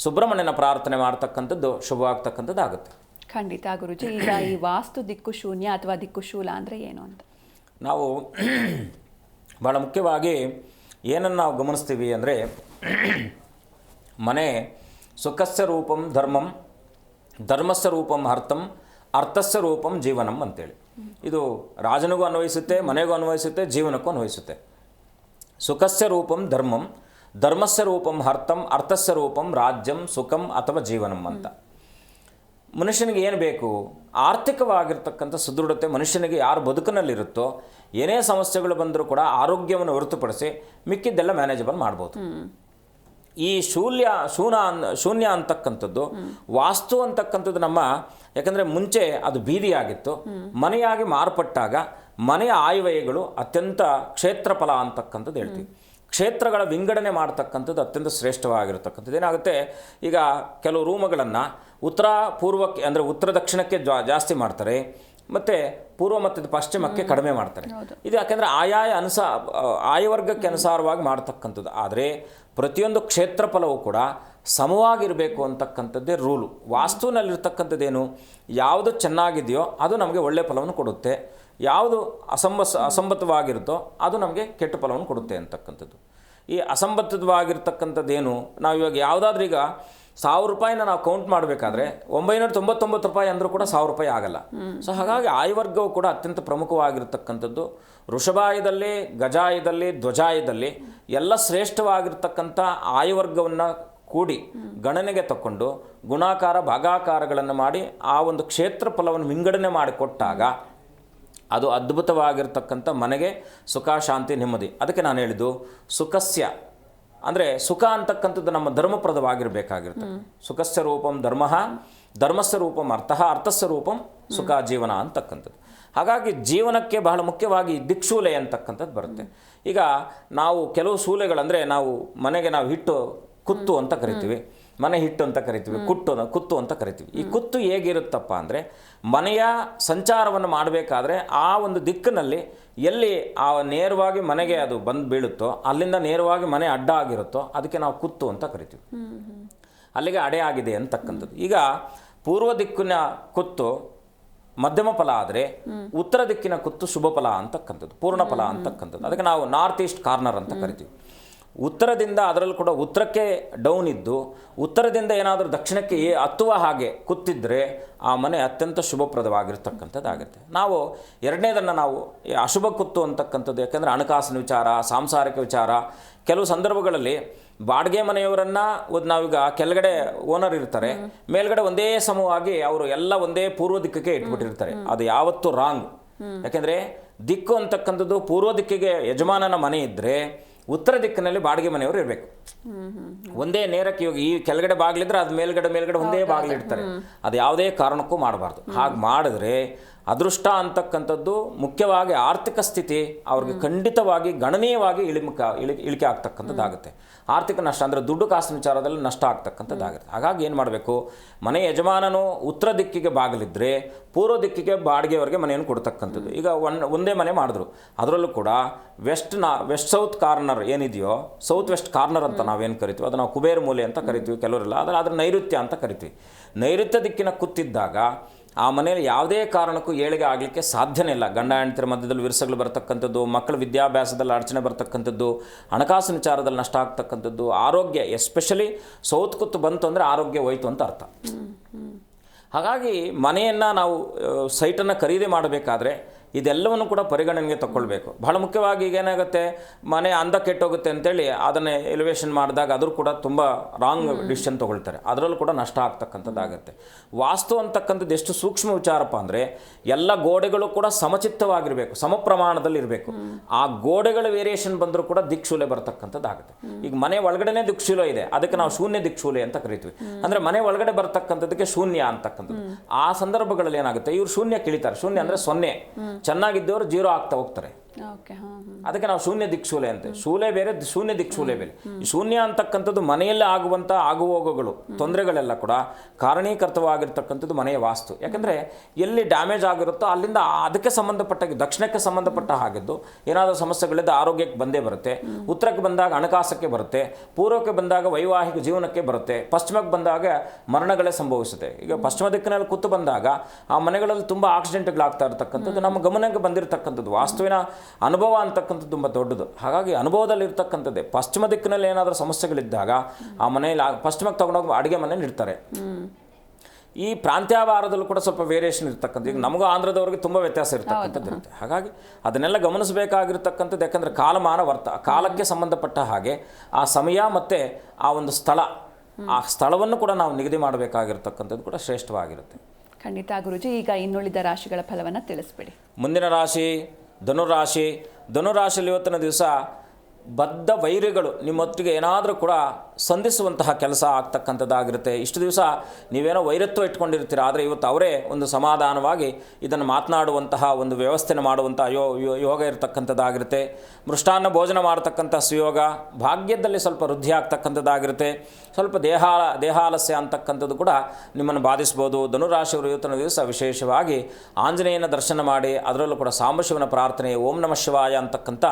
ಸುಬ್ರಹ್ಮಣ್ಯನ ಪ್ರಾರ್ಥನೆ ಮಾಡ್ತಕ್ಕಂಥದ್ದು ಶುಭವಾಗ್ತಕ್ಕಂಥದ್ದಾಗುತ್ತೆ. ಖಂಡಿತ ಗುರುಜಿ. ಈಗ ಈ ವಾಸ್ತು ದಿಕ್ಕು ಶೂನ್ಯ ಅಥವಾ ದಿಕ್ಕುಶೂಲ ಅಂದರೆ ಏನು ಅಂತ ನಾವು ಭಾಳ ಮುಖ್ಯವಾಗಿ ಏನನ್ನು ನಾವು ಗಮನಿಸ್ತೀವಿ ಅಂದರೆ, ಮನೆ ಸುಖಸ್ಯ ರೂಪಂ ಧರ್ಮಂ, ಧರ್ಮಸ್ಯ ರೂಪಂ ಅರ್ಥಂ, ಅರ್ಥಸ್ಯ ರೂಪಂ ಜೀವನಂ ಅಂತೇಳಿ. ಇದು ರಾಜನಿಗೂ ಅನ್ವಯಿಸುತ್ತೆ, ಮನೆಗೂ ಅನ್ವಯಿಸುತ್ತೆ, ಜೀವನಕ್ಕೂ ಅನ್ವಯಿಸುತ್ತೆ. ಸುಖಸ್ಯ ರೂಪಂ ಧರ್ಮಂ, ಧರ್ಮಸ್ಯ ರೂಪಂ ಅರ್ಥಂ, ಅರ್ಥಸ್ಯ ರೂಪಂ ರಾಜ್ಯಂ ಸುಖಂ ಅಥವಾ ಜೀವನಂ ಅಂತ. ಮನುಷ್ಯನಿಗೆ ಏನು ಬೇಕು? ಆರ್ಥಿಕವಾಗಿರ್ತಕ್ಕಂಥ ಸುದೃಢತೆ ಮನುಷ್ಯನಿಗೆ ಯಾರು ಬದುಕಿನಲ್ಲಿರುತ್ತೋ ಏನೇ ಸಮಸ್ಯೆಗಳು ಬಂದರೂ ಕೂಡ ಆರೋಗ್ಯವನ್ನು ಹೊರತುಪಡಿಸಿ ಮಿಕ್ಕಿದ್ದೆಲ್ಲ ಮ್ಯಾನೇಜಬಲ್ ಮಾಡ್ಬೋದು. ಈ ಶೂನ್ಯ ಅಂತಕ್ಕಂಥದ್ದು ವಾಸ್ತು ಅಂತಕ್ಕಂಥದ್ದು ಯಾಕಂದರೆ ಮುಂಚೆ ಅದು ಬೀದಿಯಾಗಿತ್ತು, ಮನೆಯಾಗಿ ಮಾರ್ಪಟ್ಟಾಗ ಮನೆಯ ಆಯವ್ಯಯಗಳು ಅತ್ಯಂತ ಕ್ಷೇತ್ರಫಲ ಅಂತಕ್ಕಂಥದ್ದು ಹೇಳ್ತೀವಿ. ಕ್ಷೇತ್ರಗಳ ವಿಂಗಡಣೆ ಮಾಡ್ತಕ್ಕಂಥದ್ದು ಅತ್ಯಂತ ಶ್ರೇಷ್ಠವಾಗಿರ್ತಕ್ಕಂಥದ್ದು. ಏನಾಗುತ್ತೆ, ಈಗ ಕೆಲವು ರೂಮುಗಳನ್ನು ಉತ್ತರ ಪೂರ್ವಕ್ಕೆ ಅಂದರೆ ಉತ್ತರ ದಕ್ಷಿಣಕ್ಕೆ ಜಾಸ್ತಿ ಮಾಡ್ತಾರೆ, ಮತ್ತು ಪೂರ್ವ ಮತ್ತು ಪಶ್ಚಿಮಕ್ಕೆ ಕಡಿಮೆ ಮಾಡ್ತಾರೆ. ಇದು ಯಾಕೆಂದರೆ ಆಯವರ್ಗಕ್ಕೆ ಅನುಸಾರವಾಗಿ ಮಾಡ್ತಕ್ಕಂಥದ್ದು. ಆದರೆ ಪ್ರತಿಯೊಂದು ಕ್ಷೇತ್ರಫಲವೂ ಕೂಡ ಸಮವಾಗಿರಬೇಕು ಅಂತಕ್ಕಂಥದ್ದೇ ರೂಲು. ವಾಸ್ತುವಿನಲ್ಲಿರ್ತಕ್ಕಂಥದ್ದೇನು, ಯಾವುದು ಚೆನ್ನಾಗಿದೆಯೋ ಅದು ನಮಗೆ ಒಳ್ಳೆಯ ಫಲವನ್ನು ಕೊಡುತ್ತೆ, ಯಾವುದು ಅಸಂಬದ್ಧವಾಗಿರುತ್ತೋ ಅದು ನಮಗೆ ಕೆಟ್ಟ ಫಲವನ್ನು ಕೊಡುತ್ತೆ ಅಂತಕ್ಕಂಥದ್ದು. ಈ ಅಸಂಬದ್ಧವಾಗಿರ್ತಕ್ಕಂಥದ್ದೇನು, ನಾವು ಇವಾಗ ಯಾವುದಾದ್ರೂ ಈಗ 1000 ರೂಪಾಯಿನ ನಾವು ಕೌಂಟ್ ಮಾಡಬೇಕಾದ್ರೆ 999 ರೂಪಾಯಿ ಅಂದರೂ ಕೂಡ 1000 ರೂಪಾಯಿ ಆಗಲ್ಲ. ಸೊ ಹಾಗಾಗಿ ಆಯುವರ್ಗವು ಕೂಡ ಅತ್ಯಂತ ಪ್ರಮುಖವಾಗಿರ್ತಕ್ಕಂಥದ್ದು. ವೃಷಭಾಯದಲ್ಲಿ, ಗಜಾಯದಲ್ಲಿ, ಧ್ವಜಾಯದಲ್ಲಿ ಎಲ್ಲ ಶ್ರೇಷ್ಠವಾಗಿರ್ತಕ್ಕಂಥ ಆಯುವರ್ಗವನ್ನು ಕೂಡಿ ಗಣನೆಗೆ ತಕ್ಕೊಂಡು ಗುಣಾಕಾರ ಭಾಗಾಕಾರಗಳನ್ನು ಮಾಡಿ ಆ ಒಂದು ಕ್ಷೇತ್ರ ಫಲವನ್ನು ವಿಂಗಡಣೆ ಮಾಡಿಕೊಟ್ಟಾಗ ಅದು ಅದ್ಭುತವಾಗಿರ್ತಕ್ಕಂಥ ಮನೆಗೆ ಸುಖ, ಶಾಂತಿ, ನೆಮ್ಮದಿ. ಅದಕ್ಕೆ ನಾನು ಹೇಳಿದ್ದು ಸುಖಸ್ಯ ಅಂದರೆ ಸುಖ ಅಂತಕ್ಕಂಥದ್ದು ನಮ್ಮ ಧರ್ಮಪ್ರದವಾಗಿರಬೇಕಾಗಿರುತ್ತೆ. ಸುಖಸ್ಯ ರೂಪಂ ಧರ್ಮ, ಧರ್ಮಸ್ಯ ರೂಪಂ ಅರ್ಥ, ಅರ್ಥಸ್ಯ ರೂಪಂ ಸುಖ ಜೀವನ ಅಂತಕ್ಕಂಥದ್ದು. ಹಾಗಾಗಿ ಜೀವನಕ್ಕೆ ಬಹಳ ಮುಖ್ಯವಾಗಿ ದಿಕ್ಶೂಲೆ ಅಂತಕ್ಕಂಥದ್ದು ಬರುತ್ತೆ. ಈಗ ನಾವು ಕೆಲವು ಶೂಲೆಗಳಂದರೆ ಮನೆಗೆ ನಾವು ಹಿಟ್ಟು ಕುತ್ತು ಅಂತ ಕರಿತೀವಿ, ಮನೆ ಹಿಟ್ಟು ಅಂತ ಕರಿತೀವಿ, ಕುತ್ತು ಅಂತ ಕರಿತೀವಿ. ಈ ಕುತ್ತು ಹೇಗಿರುತ್ತಪ್ಪ ಅಂದರೆ, ಮನೆಯ ಸಂಚಾರವನ್ನು ಮಾಡಬೇಕಾದ್ರೆ ಆ ಒಂದು ದಿಕ್ಕಿನಲ್ಲಿ ಎಲ್ಲಿ ಆ ನೇರವಾಗಿ ಮನೆಗೆ ಅದು ಬಂದು ಬೀಳುತ್ತೋ ಅಲ್ಲಿಂದ ನೇರವಾಗಿ ಮನೆ ಅಡ್ಡ ಆಗಿರುತ್ತೋ ಅದಕ್ಕೆ ನಾವು ಕುತ್ತು ಅಂತ ಕರಿತೀವಿ. ಅಲ್ಲಿಗೆ ಅಡೆ ಆಗಿದೆ ಅಂತಕ್ಕಂಥದ್ದು. ಈಗ ಪೂರ್ವ ದಿಕ್ಕಿನ ಕುತ್ತು ಮಧ್ಯಮ ಫಲ ಆದರೆ ಉತ್ತರ ದಿಕ್ಕಿನ ಕುತ್ತು ಶುಭ ಫಲ ಅಂತಕ್ಕಂಥದ್ದು, ಪೂರ್ಣ ಫಲ ಅಂತಕ್ಕಂಥದ್ದು. ಅದಕ್ಕೆ ನಾವು ನಾರ್ತ್ ಈಸ್ಟ್ ಕಾರ್ನರ್ ಅಂತ ಕರಿತೀವಿ. ಉತ್ತರದಿಂದ ಅದರಲ್ಲೂ ಕೂಡ ಉತ್ತರಕ್ಕೆ ಡೌನ್ ಇದ್ದು ಉತ್ತರದಿಂದ ಏನಾದರೂ ದಕ್ಷಿಣಕ್ಕೆ ಹತ್ತುವ ಹಾಗೆ ಕುತ್ತಿದ್ರೆ ಆ ಮನೆ ಅತ್ಯಂತ ಶುಭಪ್ರದವಾಗಿರ್ತಕ್ಕಂಥದ್ದಾಗುತ್ತೆ. ನಾವು ಎರಡನೇದನ್ನು ನಾವು ಅಶುಭ ಕುತ್ತು ಅಂತಕ್ಕಂಥದ್ದು, ಯಾಕೆಂದರೆ ಹಣಕಾಸಿನ ವಿಚಾರ, ಸಾಂಸಾರಿಕ ವಿಚಾರ, ಕೆಲವು ಸಂದರ್ಭಗಳಲ್ಲಿ ಬಾಡಿಗೆ ಮನೆಯವರನ್ನು ನಾವೀಗ ಕೆಳಗಡೆ ಓನರ್ ಇರ್ತಾರೆ, ಮೇಲ್ಗಡೆ ಒಂದೇ ಸಮವಾಗಿ ಅವರು ಎಲ್ಲ ಒಂದೇ ಪೂರ್ವ ದಿಕ್ಕಿಗೆ ಇಟ್ಬಿಟ್ಟಿರ್ತಾರೆ. ಅದು ಯಾವತ್ತೂ ರಾಂಗ್. ಯಾಕೆಂದರೆ ದಿಕ್ಕು ಅಂತಕ್ಕಂಥದ್ದು ಪೂರ್ವ ದಿಕ್ಕಿಗೆ ಯಜಮಾನನ ಮನೆ ಇದ್ದರೆ ಉತ್ತರ ದಿಕ್ಕಿನಲ್ಲಿ ಬಾಡಿಗೆ ಮನೆಯವರು ಇರಬೇಕು. ಒಂದೇ ನೇರಕ್ಕೆ ಈ ಕೆಳಗಡೆ ಬಾಗಿಲಿದ್ರೆ ಅದು ಮೇಲ್ಗಡೆ ಒಂದೇ ಬಾಗಿಲಿಡ್ತಾರೆ. ಅದು ಯಾವುದೇ ಕಾರಣಕ್ಕೂ ಮಾಡಬಾರ್ದು. ಹಾಗೆ ಮಾಡಿದ್ರೆ ಅದೃಷ್ಟ ಅಂತಕ್ಕಂಥದ್ದು ಮುಖ್ಯವಾಗಿ ಆರ್ಥಿಕ ಸ್ಥಿತಿ ಅವ್ರಿಗೆ ಖಂಡಿತವಾಗಿ ಗಣನೀಯವಾಗಿ ಇಳಿಕೆ ಆಗ್ತಕ್ಕಂಥದ್ದಾಗುತ್ತೆ. ಆರ್ಥಿಕ ನಷ್ಟ ಅಂದರೆ ದುಡ್ಡು ಕಾಸಿನ ವಿಚಾರದಲ್ಲಿ ನಷ್ಟ ಆಗ್ತಕ್ಕಂಥದ್ದಾಗುತ್ತೆ. ಹಾಗಾಗಿ ಏನು ಮಾಡಬೇಕು, ಮನೆ ಯಜಮಾನನು ಉತ್ತರ ದಿಕ್ಕಿಗೆ ಬಾಗಿಲಿದ್ರೆ ಪೂರ್ವ ದಿಕ್ಕಿಗೆ ಬಾಡಿಗೆಯವರಿಗೆ ಮನೆಯನ್ನು ಕೊಡ್ತಕ್ಕಂಥದ್ದು. ಈಗ ಒಂದೇ ಮನೆ ಮಾಡಿದ್ರು, ಅದರಲ್ಲೂ ಕೂಡ ವೆಸ್ಟ್ ಸೌತ್ ಕಾರ್ನರ್ ಏನಿದೆಯೋ, ಸೌತ್ ವೆಸ್ಟ್ ಕಾರ್ನರ್ ಅಂತ ನಾವೇನು ಕರಿತೀವಿ, ಅದು ನಾವು ಕುಬೇರ ಮೂಲೆ ಅಂತ ಕರಿತೀವಿ ಕೆಲವರೆಲ್ಲ, ಅದರ ನೈಋತ್ಯ ಅಂತ ಕರಿತೀವಿ. ನೈಋತ್ಯ ದಿಕ್ಕಿನ ಕೂತಿದ್ದಾಗ ಆ ಮನೆಯಲ್ಲಿ ಯಾವುದೇ ಕಾರಣಕ್ಕೂ ಏಳಿಗೆ ಆಗಲಿಕ್ಕೆ ಸಾಧ್ಯನೇ ಇಲ್ಲ. ಗಂಡ ಹೆಂಡತಿರ ಮಧ್ಯದಲ್ಲಿ ವಿರಸಗಳು ಬರ್ತಕ್ಕಂಥದ್ದು, ಮಕ್ಕಳ ವಿದ್ಯಾಭ್ಯಾಸದಲ್ಲಿ ಅಡಚಣೆ ಬರ್ತಕ್ಕಂಥದ್ದು, ಹಣಕಾಸಿನ ವಿಚಾರದಲ್ಲಿ ನಷ್ಟ ಆಗ್ತಕ್ಕಂಥದ್ದು, ಆರೋಗ್ಯ ಎಸ್ಪೆಷಲಿ ಸೌತ್ ಕುತ್ತು ಬಂತು ಅಂದರೆ ಆರೋಗ್ಯ ಹೋಯ್ತು ಅಂತ ಅರ್ಥ. ಹಾಗಾಗಿ ಮನೆಯನ್ನು ನಾವು ಸೈಟನ್ನು ಖರೀದಿ ಮಾಡಬೇಕಾದ್ರೆ ಇದೆಲ್ಲವನ್ನು ಕೂಡ ಪರಿಗಣನೆಗೆ ತಗೊಳ್ಬೇಕು. ಬಹಳ ಮುಖ್ಯವಾಗಿ ಈಗ ಏನಾಗುತ್ತೆ, ಮನೆ ಅಂದ ಕೆಟ್ಟೋಗುತ್ತೆ ಅಂತೇಳಿ ಅದನ್ನೇ ಎಲಿವೇಷನ್ ಮಾಡಿದಾಗ ಅದರೂ ಕೂಡ ತುಂಬ ರಾಂಗ್ ಡಿಸಿಷನ್ ತೊಗೊಳ್ತಾರೆ, ಅದರಲ್ಲೂ ಕೂಡ ನಷ್ಟ ಆಗ್ತಕ್ಕಂಥದ್ದಾಗುತ್ತೆ. ವಾಸ್ತು ಅಂತಕ್ಕಂಥದ್ದು ಎಷ್ಟು ಸೂಕ್ಷ್ಮ ವಿಚಾರಪ್ಪ ಅಂದರೆ ಎಲ್ಲ ಗೋಡೆಗಳು ಕೂಡ ಸಮಚಿತ್ತವಾಗಿರಬೇಕು, ಸಮ ಪ್ರಮಾಣದಲ್ಲಿ ಇರಬೇಕು. ಆ ಗೋಡೆಗಳ ವೇರಿಯೇಷನ್ ಬಂದರೂ ಕೂಡ ದಿಕ್ಶೂಲೆ ಬರ್ತಕ್ಕಂಥದ್ದಾಗುತ್ತೆ. ಈಗ ಮನೆ ಒಳಗಡೆನೇ ದಿಕ್ಶೂಲೆ ಇದೆ, ಅದಕ್ಕೆ ನಾವು ಶೂನ್ಯ ದಿಕ್ಶೂಲೆ ಅಂತ ಕರಿತೀವಿ. ಅಂದರೆ ಮನೆ ಒಳಗಡೆ ಬರ್ತಕ್ಕಂಥದ್ದಕ್ಕೆ ಶೂನ್ಯ ಅಂತಕ್ಕಂಥದ್ದು. ಆ ಸಂದರ್ಭಗಳಲ್ಲಿ ಏನಾಗುತ್ತೆ, ಇವ್ರು ಶೂನ್ಯ ಕಿಳಿತಾರೆ. ಶೂನ್ಯ ಅಂದರೆ 0, ಚೆನ್ನಾಗಿದ್ದವರು 0 ಆಗ್ತಾ ಹೋಗ್ತಾರೆ. ಅದಕ್ಕೆ ನಾವು ಶೂನ್ಯ ದಿಕ್ಶೂಲೆ ಅಂತ. ಶೂಲೆ ಬೇರೆ, ಶೂನ್ಯ ದಿಕ್ಶೂಲೆ ಬೇರೆ. ಈ ಶೂನ್ಯ ಅಂತಕ್ಕಂಥದ್ದು ಮನೆಯಲ್ಲಿ ಆಗುವಂಥ ಆಗುಹೋಗುಗಳು ತೊಂದರೆಗಳೆಲ್ಲ ಕೂಡ ಕಾರಣೀಕರ್ತವಾಗಿರ್ತಕ್ಕಂಥದ್ದು ಮನೆಯ ವಾಸ್ತು. ಯಾಕಂದರೆ ಎಲ್ಲಿ ಡ್ಯಾಮೇಜ್ ಆಗಿರುತ್ತೋ ಅಲ್ಲಿಂದ ಅದಕ್ಕೆ ಸಂಬಂಧಪಟ್ಟಾಗಿ ದಕ್ಷಿಣಕ್ಕೆ ಸಂಬಂಧಪಟ್ಟ ಹಾಗಿದ್ದು ಏನಾದರೂ ಸಮಸ್ಯೆಗಳಿಂದ ಆರೋಗ್ಯಕ್ಕೆ ಬಂದೇ ಬರುತ್ತೆ. ಉತ್ತರಕ್ಕೆ ಬಂದಾಗ ಹಣಕಾಸಕ್ಕೆ ಬರುತ್ತೆ, ಪೂರ್ವಕ್ಕೆ ಬಂದಾಗ ವೈವಾಹಿಕ ಜೀವನಕ್ಕೆ ಬರುತ್ತೆ, ಪಶ್ಚಿಮಕ್ಕೆ ಬಂದಾಗ ಮರಣಗಳೇ ಸಂಭವಿಸುತ್ತೆ. ಈಗ ಪಶ್ಚಿಮ ದಿಕ್ಕಿನಲ್ಲಿ ಕೂತು ಬಂದಾಗ ಆ ಮನೆಗಳಲ್ಲಿ ತುಂಬ ಆಕ್ಸಿಡೆಂಟ್ಗಳಾಗ್ತಾ ಇರ್ತಕ್ಕಂಥದ್ದು ನಮ್ಮ ಗಮನಕ್ಕೆ ಬಂದಿರತಕ್ಕಂಥದ್ದು. ವಾಸ್ತುವಿನ ಅನುಭವ ಅಂತಕ್ಕಂಥದ್ದು ತುಂಬ ದೊಡ್ಡದು. ಹಾಗಾಗಿ ಅನುಭವದಲ್ಲಿ ಇರ್ತಕ್ಕಂಥದ್ದೇ. ಪಶ್ಚಿಮ ದಿಕ್ಕಿನಲ್ಲಿ ಏನಾದರೂ ಸಮಸ್ಯೆಗಳಿದ್ದಾಗ ಆ ಮನೆಯಲ್ಲಿ ಪಶ್ಚಿಮಕ್ಕೆ ತಗೊಂಡೋಗಿ ಅಡುಗೆ ಮನೆ ಇಡ್ತಾರೆ. ಈ ಪ್ರಾಂತ್ಯಾವಾರದಲ್ಲೂ ಕೂಡ ಸ್ವಲ್ಪ ವೇರಿಯೇಷನ್ ಇರ್ತಕ್ಕಂಥ. ಈಗ ನಮಗೂ ಆಂಧ್ರದವ್ರಿಗೆ ತುಂಬ ವ್ಯತ್ಯಾಸ ಇರ್ತಕ್ಕಂಥದ್ದು ಇರುತ್ತೆ. ಹಾಗಾಗಿ ಅದನ್ನೆಲ್ಲ ಗಮನಿಸಬೇಕಾಗಿರ್ತಕ್ಕಂಥದ್ದು. ಯಾಕಂದರೆ ಕಾಲಮಾನ ಕಾಲಕ್ಕೆ ಸಂಬಂಧಪಟ್ಟ ಹಾಗೆ ಆ ಸಮಯ ಮತ್ತು ಆ ಒಂದು ಸ್ಥಳ, ಆ ಸ್ಥಳವನ್ನು ಕೂಡ ನಾವು ನಿಗದಿ ಮಾಡಬೇಕಾಗಿರ್ತಕ್ಕಂಥದ್ದು ಕೂಡ ಶ್ರೇಷ್ಠವಾಗಿರುತ್ತೆ. ಖಂಡಿತ ಗುರುಜಿ. ಈಗ ಇನ್ನುಳಿದ ರಾಶಿಗಳ ಫಲವನ್ನು ತಿಳಿಸ್ಬಿಡಿ. ಮುಂದಿನ ರಾಶಿ ಧನುರಾಶಿ. ಧನುರಾಶಿಯಲ್ಲಿ ಇವತ್ತಿನ ದಿವಸ ಬದ್ಧ ವೈರಿಗಳು ನಿಮ್ಮೊತ್ತಿಗೆ ಏನಾದರೂ ಕೂಡ ಸಂಧಿಸುವಂತಹ ಕೆಲಸ ಆಗ್ತಕ್ಕಂಥದ್ದಾಗಿರುತ್ತೆ. ಇಷ್ಟು ದಿವಸ ನೀವೇನೋ ವೈರತ್ವ ಇಟ್ಕೊಂಡಿರ್ತೀರ, ಆದರೆ ಇವತ್ತು ಅವರೇ ಒಂದು ಸಮಾಧಾನವಾಗಿ ಇದನ್ನು ಮಾತನಾಡುವಂತಹ ಒಂದು ವ್ಯವಸ್ಥೆನ ಮಾಡುವಂಥ ಯೋಗ ಇರತಕ್ಕಂಥದ್ದಾಗಿರುತ್ತೆ. ಮೃಷ್ಟಾನ್ನ ಭೋಜನ ಮಾಡತಕ್ಕಂಥ ಸುಯೋಗ, ಭಾಗ್ಯದಲ್ಲಿ ಸ್ವಲ್ಪ ವೃದ್ಧಿ ಆಗ್ತಕ್ಕಂಥದ್ದಾಗಿರುತ್ತೆ. ಸ್ವಲ್ಪ ದೇಹಾಲಸ್ಯ ಅಂತಕ್ಕಂಥದ್ದು ಕೂಡ ನಿಮ್ಮನ್ನು ಬಾಧಿಸ್ಬೋದು. ಧನುರಾಶಿಯವರು ಇವತ್ತಿನ ದಿವಸ ವಿಶೇಷವಾಗಿ ಆಂಜನೇಯನ ದರ್ಶನ ಮಾಡಿ ಅದರಲ್ಲೂ ಕೂಡ ಸಾಂಬಶಿವನ ಪ್ರಾರ್ಥನೆ ಓಂ ನಮಃ ಶಿವಾಯ ಅಂತಕ್ಕಂಥ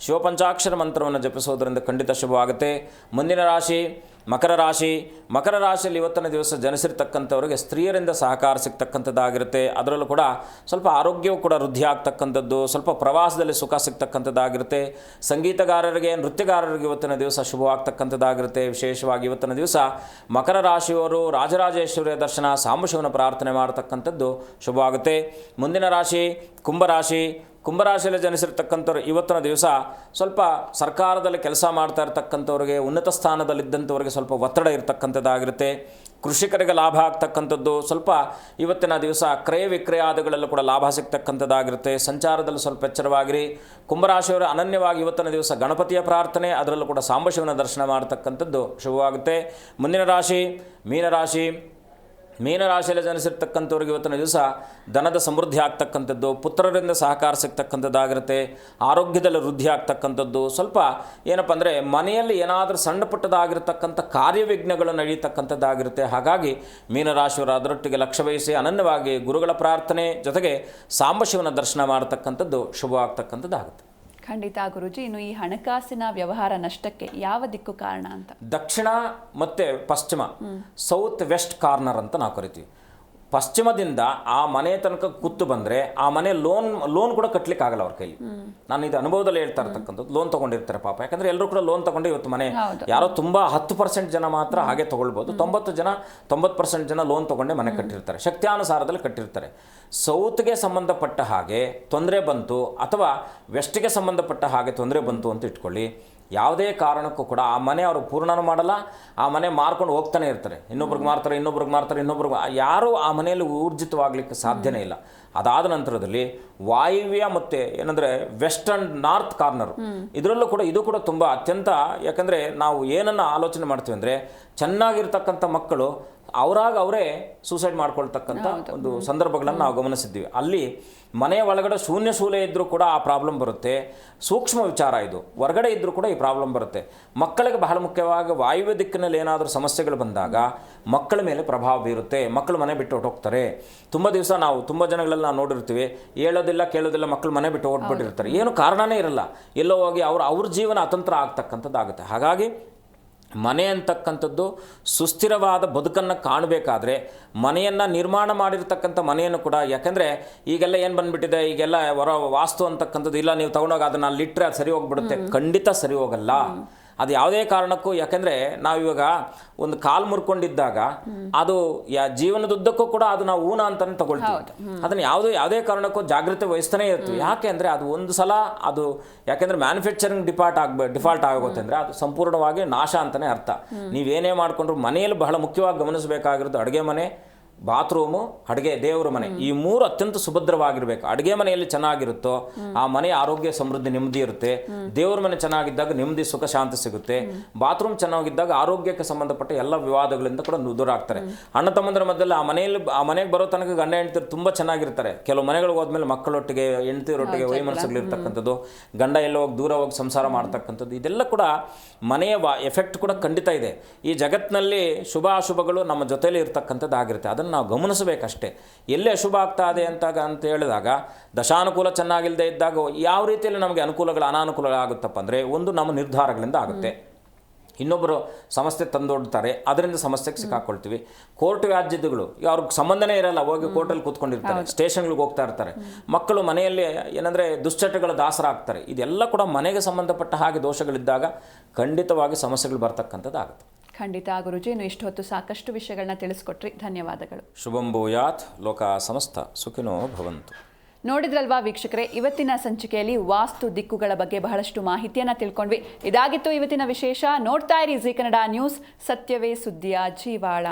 ಶಿವಪಂಚಾಕ್ಷರ ಮಂತ್ರವನ್ನು ಜಪಿಸೋದರಿಂದ ಖಂಡಿತ ಶುಭವಾಗುತ್ತೆ. ಮುಂದಿನ ರಾಶಿ ಮಕರ ರಾಶಿ. ಮಕರ ರಾಶಿಯಲ್ಲಿ ಇವತ್ತಿನ ದಿವಸ ಜನಿಸಿರ್ತಕ್ಕಂಥವರಿಗೆ ಸ್ತ್ರೀಯರಿಂದ ಸಹಕಾರ ಸಿಗ್ತಕ್ಕಂಥದ್ದಾಗಿರುತ್ತೆ. ಅದರಲ್ಲೂ ಕೂಡ ಸ್ವಲ್ಪ ಆರೋಗ್ಯವೂ ಕೂಡ ವೃದ್ಧಿ ಆಗ್ತಕ್ಕಂಥದ್ದು, ಸ್ವಲ್ಪ ಪ್ರವಾಸದಲ್ಲಿ ಸುಖ ಸಿಗ್ತಕ್ಕಂಥದ್ದಾಗಿರುತ್ತೆ. ಸಂಗೀತಗಾರರಿಗೆ, ನೃತ್ಯಗಾರರಿಗೆ ಇವತ್ತಿನ ದಿವಸ ಶುಭವಾಗ್ತಕ್ಕಂಥದ್ದಾಗಿರುತ್ತೆ. ವಿಶೇಷವಾಗಿ ಇವತ್ತಿನ ದಿವಸ ಮಕರ ರಾಶಿಯವರು ರಾಜರಾಜೇಶ್ವರಿಯ ದರ್ಶನ, ಸಾಂಬಶಿವನ ಪ್ರಾರ್ಥನೆ ಮಾಡತಕ್ಕಂಥದ್ದು ಶುಭವಾಗುತ್ತೆ. ಮುಂದಿನ ರಾಶಿ ಕುಂಭರಾಶಿ. ಕುಂಭರಾಶಿಯಲ್ಲಿ ಜನಿಸಿರ್ತಕ್ಕಂಥವ್ರು ಇವತ್ತಿನ ದಿವಸ ಸ್ವಲ್ಪ ಸರ್ಕಾರದಲ್ಲಿ ಕೆಲಸ ಮಾಡ್ತಾ ಇರ್ತಕ್ಕಂಥವ್ರಿಗೆ, ಉನ್ನತ ಸ್ಥಾನದಲ್ಲಿದ್ದಂಥವ್ರಿಗೆ ಸ್ವಲ್ಪ ಒತ್ತಡ ಇರತಕ್ಕಂಥದ್ದಾಗಿರುತ್ತೆ. ಕೃಷಿಕರಿಗೆ ಲಾಭ ಆಗ್ತಕ್ಕಂಥದ್ದು, ಸ್ವಲ್ಪ ಇವತ್ತಿನ ದಿವಸ ಕ್ರಯ ವಿಕ್ರಯಾದಿಗಳಲ್ಲೂ ಕೂಡ ಲಾಭ ಸಿಗ್ತಕ್ಕಂಥದ್ದಾಗಿರುತ್ತೆ. ಸಂಚಾರದಲ್ಲಿ ಸ್ವಲ್ಪ ಎಚ್ಚರವಾಗಿರಿ. ಕುಂಭರಾಶಿಯವರು ಅನನ್ಯವಾಗಿ ಇವತ್ತಿನ ದಿವಸ ಗಣಪತಿಯ ಪ್ರಾರ್ಥನೆ, ಅದರಲ್ಲೂ ಕೂಡ ಸಾಂಬಶಿವನ ದರ್ಶನ ಮಾಡತಕ್ಕಂಥದ್ದು ಶುಭವಾಗುತ್ತೆ. ಮುಂದಿನ ರಾಶಿ ಮೀನರಾಶಿ. ಮೀನರಾಶಿಯಲ್ಲಿ ಜನಿಸಿರ್ತಕ್ಕಂಥವ್ರಿಗೆ ಇವತ್ತಿನ ದಿವಸ ಧನದ ಸಮೃದ್ಧಿ ಆಗ್ತಕ್ಕಂಥದ್ದು, ಪುತ್ರರಿಂದ ಸಹಕಾರ ಸಿಗ್ತಕ್ಕಂಥದ್ದಾಗಿರುತ್ತೆ. ಆರೋಗ್ಯದಲ್ಲಿ ವೃದ್ಧಿ ಆಗ್ತಕ್ಕಂಥದ್ದು, ಸ್ವಲ್ಪ ಏನಪ್ಪ ಅಂದರೆ ಮನೆಯಲ್ಲಿ ಏನಾದರೂ ಸಣ್ಣ ಪುಟ್ಟದಾಗಿರ್ತಕ್ಕಂಥ ಕಾರ್ಯವಿಘ್ನಗಳು ನಡೀತಕ್ಕಂಥದ್ದಾಗಿರುತ್ತೆ. ಹಾಗಾಗಿ ಮೀನರಾಶಿಯವರು ಅದರೊಟ್ಟಿಗೆ ಲಕ್ಷ್ಯ ವಹಿಸಿ ಅನನ್ಯವಾಗಿ ಗುರುಗಳ ಪ್ರಾರ್ಥನೆ ಜೊತೆಗೆ ಸಾಂಬಶಿವನ ದರ್ಶನ ಮಾಡತಕ್ಕಂಥದ್ದು ಶುಭವಾಗ್ತಕ್ಕಂಥದ್ದಾಗುತ್ತೆ. ಖಂಡಿತ ಗುರುಜಿ. ಇನ್ನು ಈ ಹಣಕಾಸಿನ ವ್ಯವಹಾರ ನಷ್ಟಕ್ಕೆ ಯಾವ ದಿಕ್ಕು ಕಾರಣ ಅಂತ? ದಕ್ಷಿಣ ಮತ್ತು ಪಶ್ಚಿಮ, ಸೌತ್ ವೆಸ್ಟ್ ಕಾರ್ನರ್ ಅಂತ ನಾವು ಕರಿತೀವಿ. ಪಶ್ಚಿಮದಿಂದ ಆ ಮನೆ ತನಕ ಕೂತು ಬಂದರೆ ಆ ಮನೆ ಲೋನ್ ಕೂಡ ಕಟ್ಟಲಿಕ್ಕೆ ಆಗಲ್ಲ ಅವ್ರ ಕೈಲಿ. ನಾನು ಇದು ಅನುಭವದಲ್ಲಿ ಹೇಳ್ತಾ ಇರ್ತಕ್ಕಂಥದ್ದು. ಲೋನ್ ತೊಗೊಂಡಿರ್ತಾರೆ ಪಾಪ. ಯಾಕಂದರೆ ಎಲ್ಲರೂ ಕೂಡ ಲೋನ್ ತೊಗೊಂಡು ಇವತ್ತು ಮನೆ ಯಾರೋ ತುಂಬ 10% ಜನ ಮಾತ್ರ ಹಾಗೆ ತೊಗೊಳ್ಬೋದು. 90% ಜನ ಲೋನ್ ತೊಗೊಂಡೆ ಮನೆ ಕಟ್ಟಿರ್ತಾರೆ, ಶಕ್ತ್ಯಾನುಸಾರದಲ್ಲಿ ಕಟ್ಟಿರ್ತಾರೆ. ಸೌತ್ಗೆ ಸಂಬಂಧಪಟ್ಟ ಹಾಗೆ ತೊಂದರೆ ಬಂತು ಅಥವಾ ವೆಸ್ಟ್ಗೆ ಸಂಬಂಧಪಟ್ಟ ಹಾಗೆ ತೊಂದರೆ ಬಂತು ಅಂತ ಇಟ್ಕೊಳ್ಳಿ, ಯಾವುದೇ ಕಾರಣಕ್ಕೂ ಕೂಡ ಆ ಮನೆ ಅವರು ಪೂರ್ಣನೂ ಮಾಡಲ್ಲ. ಆ ಮನೆ ಮಾರ್ಕೊಂಡು ಹೋಗ್ತಾನೆ ಇರ್ತಾರೆ. ಇನ್ನೊಬ್ರಿಗೆ ಮಾರ್ತಾರೆ. ಯಾರೂ ಆ ಮನೆಯಲ್ಲಿ ಊರ್ಜಿತವಾಗಲಿಕ್ಕೆ ಸಾಧ್ಯನೇ ಇಲ್ಲ. ಅದಾದ ನಂತರದಲ್ಲಿ ವಾಯುವ್ಯ ಮತ್ತು ಏನಂದರೆ ವೆಸ್ಟ್ ಆ್ಯಂಡ್ ನಾರ್ತ್ ಕಾರ್ನರು, ಇದರಲ್ಲೂ ಕೂಡ ಇದು ಕೂಡ ತುಂಬ ಅತ್ಯಂತ, ಯಾಕಂದರೆ ನಾವು ಏನನ್ನು ಆಲೋಚನೆ ಮಾಡ್ತೀವಿ ಅಂದರೆ ಚೆನ್ನಾಗಿರ್ತಕ್ಕಂಥ ಮಕ್ಕಳು ಅವರೇ ಸೂಸೈಡ್ ಮಾಡ್ಕೊಳ್ತಕ್ಕಂಥ ಒಂದು ಸಂದರ್ಭಗಳನ್ನು ನಾವು ಗಮನಿಸಿದ್ದೀವಿ. ಅಲ್ಲಿ ಮನೆಯ ಒಳಗಡೆ ಶೂನ್ಯ ಇದ್ದರೂ ಕೂಡ ಆ ಪ್ರಾಬ್ಲಮ್ ಬರುತ್ತೆ. ಸೂಕ್ಷ್ಮ ವಿಚಾರ ಇದು. ಹೊರಗಡೆ ಇದ್ದರೂ ಕೂಡ ಈ ಪ್ರಾಬ್ಲಮ್ ಬರುತ್ತೆ. ಮಕ್ಕಳಿಗೆ ಬಹಳ ಮುಖ್ಯವಾಗಿ ವಾಯುವ್ಯ ದಿಕ್ಕಿನಲ್ಲಿ ಏನಾದರೂ ಸಮಸ್ಯೆಗಳು ಬಂದಾಗ ಮಕ್ಕಳ ಮೇಲೆ ಪ್ರಭಾವ ಬೀರುತ್ತೆ. ಮಕ್ಕಳು ಮನೆ ಬಿಟ್ಟು ಹೊರಟೋಗ್ತಾರೆ. ತುಂಬ ದಿವಸ ನಾವು ತುಂಬ ಜನಗಳಲ್ಲಿ ನಾವು ನೋಡಿರ್ತೀವಿ, ಹೇಳೋದಿಲ್ಲ ಕೇಳೋದಿಲ್ಲ, ಮಕ್ಕಳು ಮನೆ ಬಿಟ್ಟು ಹೊರಟ್ಬಿಟ್ಟಿರ್ತಾರೆ. ಏನು ಕಾರಣನೇ ಇರಲ್ಲ, ಎಲ್ಲೋ ಹೋಗಿ ಅವ್ರ ಜೀವನ ಅತಂತ್ರ ಆಗ್ತಕ್ಕಂಥದ್ದಾಗುತ್ತೆ. ಹಾಗಾಗಿ ಮನೆ ಅಂತಕ್ಕಂಥದ್ದು ಸುಸ್ಥಿರವಾದ ಬದುಕನ್ನು ಕಾಣಬೇಕಾದ್ರೆ ಮನೆಯನ್ನು ನಿರ್ಮಾಣ ಮಾಡಿರ್ತಕ್ಕಂಥ ಮನೆಯನ್ನು ಕೂಡ, ಯಾಕೆಂದರೆ ಈಗೆಲ್ಲ ಏನು ಬಂದುಬಿಟ್ಟಿದೆ, ಈಗೆಲ್ಲ ಹೊರ ವಾಸ್ತು ಅಂತಕ್ಕಂಥದ್ದು ಇಲ್ಲ, ನೀವು ತೊಗೊಂಡೋಗಿ ಅದನ್ನು ಅಲ್ಲಿಟ್ಟರೆ ಅದು ಸರಿ ಹೋಗ್ಬಿಡುತ್ತೆ. ಖಂಡಿತ ಸರಿ ಹೋಗಲ್ಲ ಅದು ಯಾವುದೇ ಕಾರಣಕ್ಕೂ. ಯಾಕೆಂದರೆ ನಾವಿವಾಗ ಒಂದು ಕಾಲು ಮುರ್ಕೊಂಡಿದ್ದಾಗ ಅದು ಜೀವನದುದ್ದಕ್ಕೂ ಕೂಡ ಅದು ನಾವು ಊನ ಅಂತಲೇ ತಗೊಳ್ತೀವಿ. ಅದನ್ನು ಯಾವುದೇ ಕಾರಣಕ್ಕೂ ಜಾಗ್ರತೆ ವಹಿಸ್ತಾನೆ ಇರ್ತೀವಿ. ಯಾಕೆ ಅಂದರೆ ಅದು ಒಂದು ಸಲ ಅದು, ಯಾಕೆಂದರೆ ಮ್ಯಾನುಫ್ಯಾಕ್ಚರಿಂಗ್ ಡಿಫಾಲ್ಟ್ ಆಗೋಗುತ್ತೆ ಅಂದರೆ ಅದು ಸಂಪೂರ್ಣವಾಗಿ ನಾಶ ಅಂತಲೇ ಅರ್ಥ. ನೀವೇನೇ ಮಾಡಿಕೊಂಡ್ರು ಮನೆಯಲ್ಲಿ ಬಹಳ ಮುಖ್ಯವಾಗಿ ಗಮನಿಸಬೇಕಾಗಿರೋದು ಅಡುಗೆ ಮನೆ, ಬಾತ್ರೂಮು, ಅಡುಗೆ, ದೇವರ ಮನೆ, ಈ ಮೂರು ಅತ್ಯಂತ ಸುಭದ್ರವಾಗಿರಬೇಕು. ಅಡುಗೆ ಮನೆಯಲ್ಲಿ ಚೆನ್ನಾಗಿರುತ್ತೋ ಆ ಮನೆ ಆರೋಗ್ಯ, ಸಮೃದ್ಧಿ, ನೆಮ್ಮದಿ ಇರುತ್ತೆ. ದೇವರ ಮನೆ ಚೆನ್ನಾಗಿದ್ದಾಗ ನೆಮ್ಮದಿ, ಸುಖ, ಶಾಂತಿ ಸಿಗುತ್ತೆ. ಬಾತ್ರೂಮ್ ಚೆನ್ನಾಗಿದ್ದಾಗ ಆರೋಗ್ಯಕ್ಕೆ ಸಂಬಂಧಪಟ್ಟ ಎಲ್ಲ ವಿವಾದಗಳಿಂದ ಕೂಡ ದೂರ ಆಗ್ತಾರೆ. ಅಣ್ಣ ತಮ್ಮಂದರ ಮಧ್ಯದಲ್ಲಿ ಆ ಮನೆಗೆ ಬರೋ ತನಕ ಗಂಡ ಹೆಂಡತಿರು ತುಂಬ ಚೆನ್ನಾಗಿರ್ತಾರೆ. ಕೆಲವು ಮನೆಗಳಿಗೆ ಹೋದ್ಮೇಲೆ ಮಕ್ಕಳೊಟ್ಟಿಗೆ, ಹೆಂಡತಿರೊಟ್ಟಿಗೆ ವೈಮನಸ್ಸುಗಳಿರ್ತಕ್ಕಂಥದ್ದು, ಗಂಡ ಎಲ್ಲೋ ಹೋಗಿ ದೂರ ಹೋಗಿ ಸಂಸಾರ ಮಾಡ್ತಕ್ಕಂಥದ್ದು, ಇದೆಲ್ಲ ಕೂಡ ಮನೆಯ ಎಫೆಕ್ಟ್ ಕೂಡ ಖಂಡಿತ ಇದೆ. ಈ ಜಗತ್ತಿನಲ್ಲಿ ಶುಭ ಅಶುಭಗಳು ನಮ್ಮ ಜೊತೆಯಲ್ಲಿ ಇರ್ತಕ್ಕಂಥದ್ದಾಗಿರುತ್ತೆ. ಅದನ್ನು ನಾವು ಗಮನಿಸಬೇಕಷ್ಟೇ. ಎಲ್ಲಿ ಅಶುಭ ಆಗ್ತಾ ಇದೆ ಅಂತ ಹೇಳಿದಾಗ, ದಶಾನುಕೂಲ ಚೆನ್ನಾಗಿಲ್ಲದೆ ಇದ್ದಾಗ ಯಾವ ರೀತಿಯಲ್ಲಿ ನಮಗೆ ಅನಾನುಕೂಲಗಳಾಗುತ್ತಪ್ಪ ಅಂದರೆ, ಒಂದು ನಮ್ಮ ನಿರ್ಧಾರಗಳಿಂದ ಆಗುತ್ತೆ. ಇನ್ನೊಬ್ಬರು ಸಮಸ್ಯೆ ತಂದೊಡ್ತಾರೆ, ಅದರಿಂದ ಸಮಸ್ಯೆಗೆ ಸಿಕ್ಕಾಕೊಳ್ತೀವಿ. ಕೋರ್ಟ್ ವ್ಯಾಜ್ಯಗಳು, ಅವ್ರಿಗೆ ಸಂಬಂಧನೇ ಇರಲ್ಲ, ಹೋಗಿ ಕೋರ್ಟಲ್ಲಿ ಕೂತ್ಕೊಂಡಿರ್ತಾರೆ, ಸ್ಟೇಷನ್ಗಳಿಗೆ ಹೋಗ್ತಾ ಇರ್ತಾರೆ. ಮಕ್ಕಳು ಮನೆಯಲ್ಲಿ ಏನಂದರೆ ದುಶ್ಚಟಗಳ ದಾಸರಾಗ್ತಾರೆ. ಇದೆಲ್ಲ ಕೂಡ ಮನೆಗೆ ಸಂಬಂಧಪಟ್ಟ ಹಾಗೆ ದೋಷಗಳಿದ್ದಾಗ ಖಂಡಿತವಾಗಿ ಸಮಸ್ಯೆಗಳು ಬರ್ತಕ್ಕಂಥದ್ದಾಗುತ್ತೆ. ಖಂಡಿತ ಗುರುಜಿ, ಇನ್ನು ಇಷ್ಟು ಹೊತ್ತು ಸಾಕಷ್ಟು ವಿಷಯಗಳನ್ನ ತಿಳಿಸ್ಕೊಟ್ರಿ. ಧನ್ಯವಾದಗಳು. ಶುಭಂ ಭೂಯಾತ್. ಲೋಕ ಸಮಸ್ತ ಸುಖಿನೋ ಭವಂತು. ನೋಡಿದ್ರಲ್ವಾ ವೀಕ್ಷಕರೇ, ಇವತ್ತಿನ ಸಂಚಿಕೆಯಲ್ಲಿ ವಾಸ್ತು ದಿಕ್ಕುಗಳ ಬಗ್ಗೆ ಬಹಳಷ್ಟು ಮಾಹಿತಿಯನ್ನು ತಿಳ್ಕೊಂಡ್ವಿ. ಇದಾಗಿತ್ತು ಇವತ್ತಿನ ವಿಶೇಷ. ನೋಡ್ತಾ ಇರಿ ಜೀ ಕನ್ನಡ ನ್ಯೂಸ್, ಸತ್ಯವೇ ಸುದ್ದಿಯ ಜೀವಾಳ.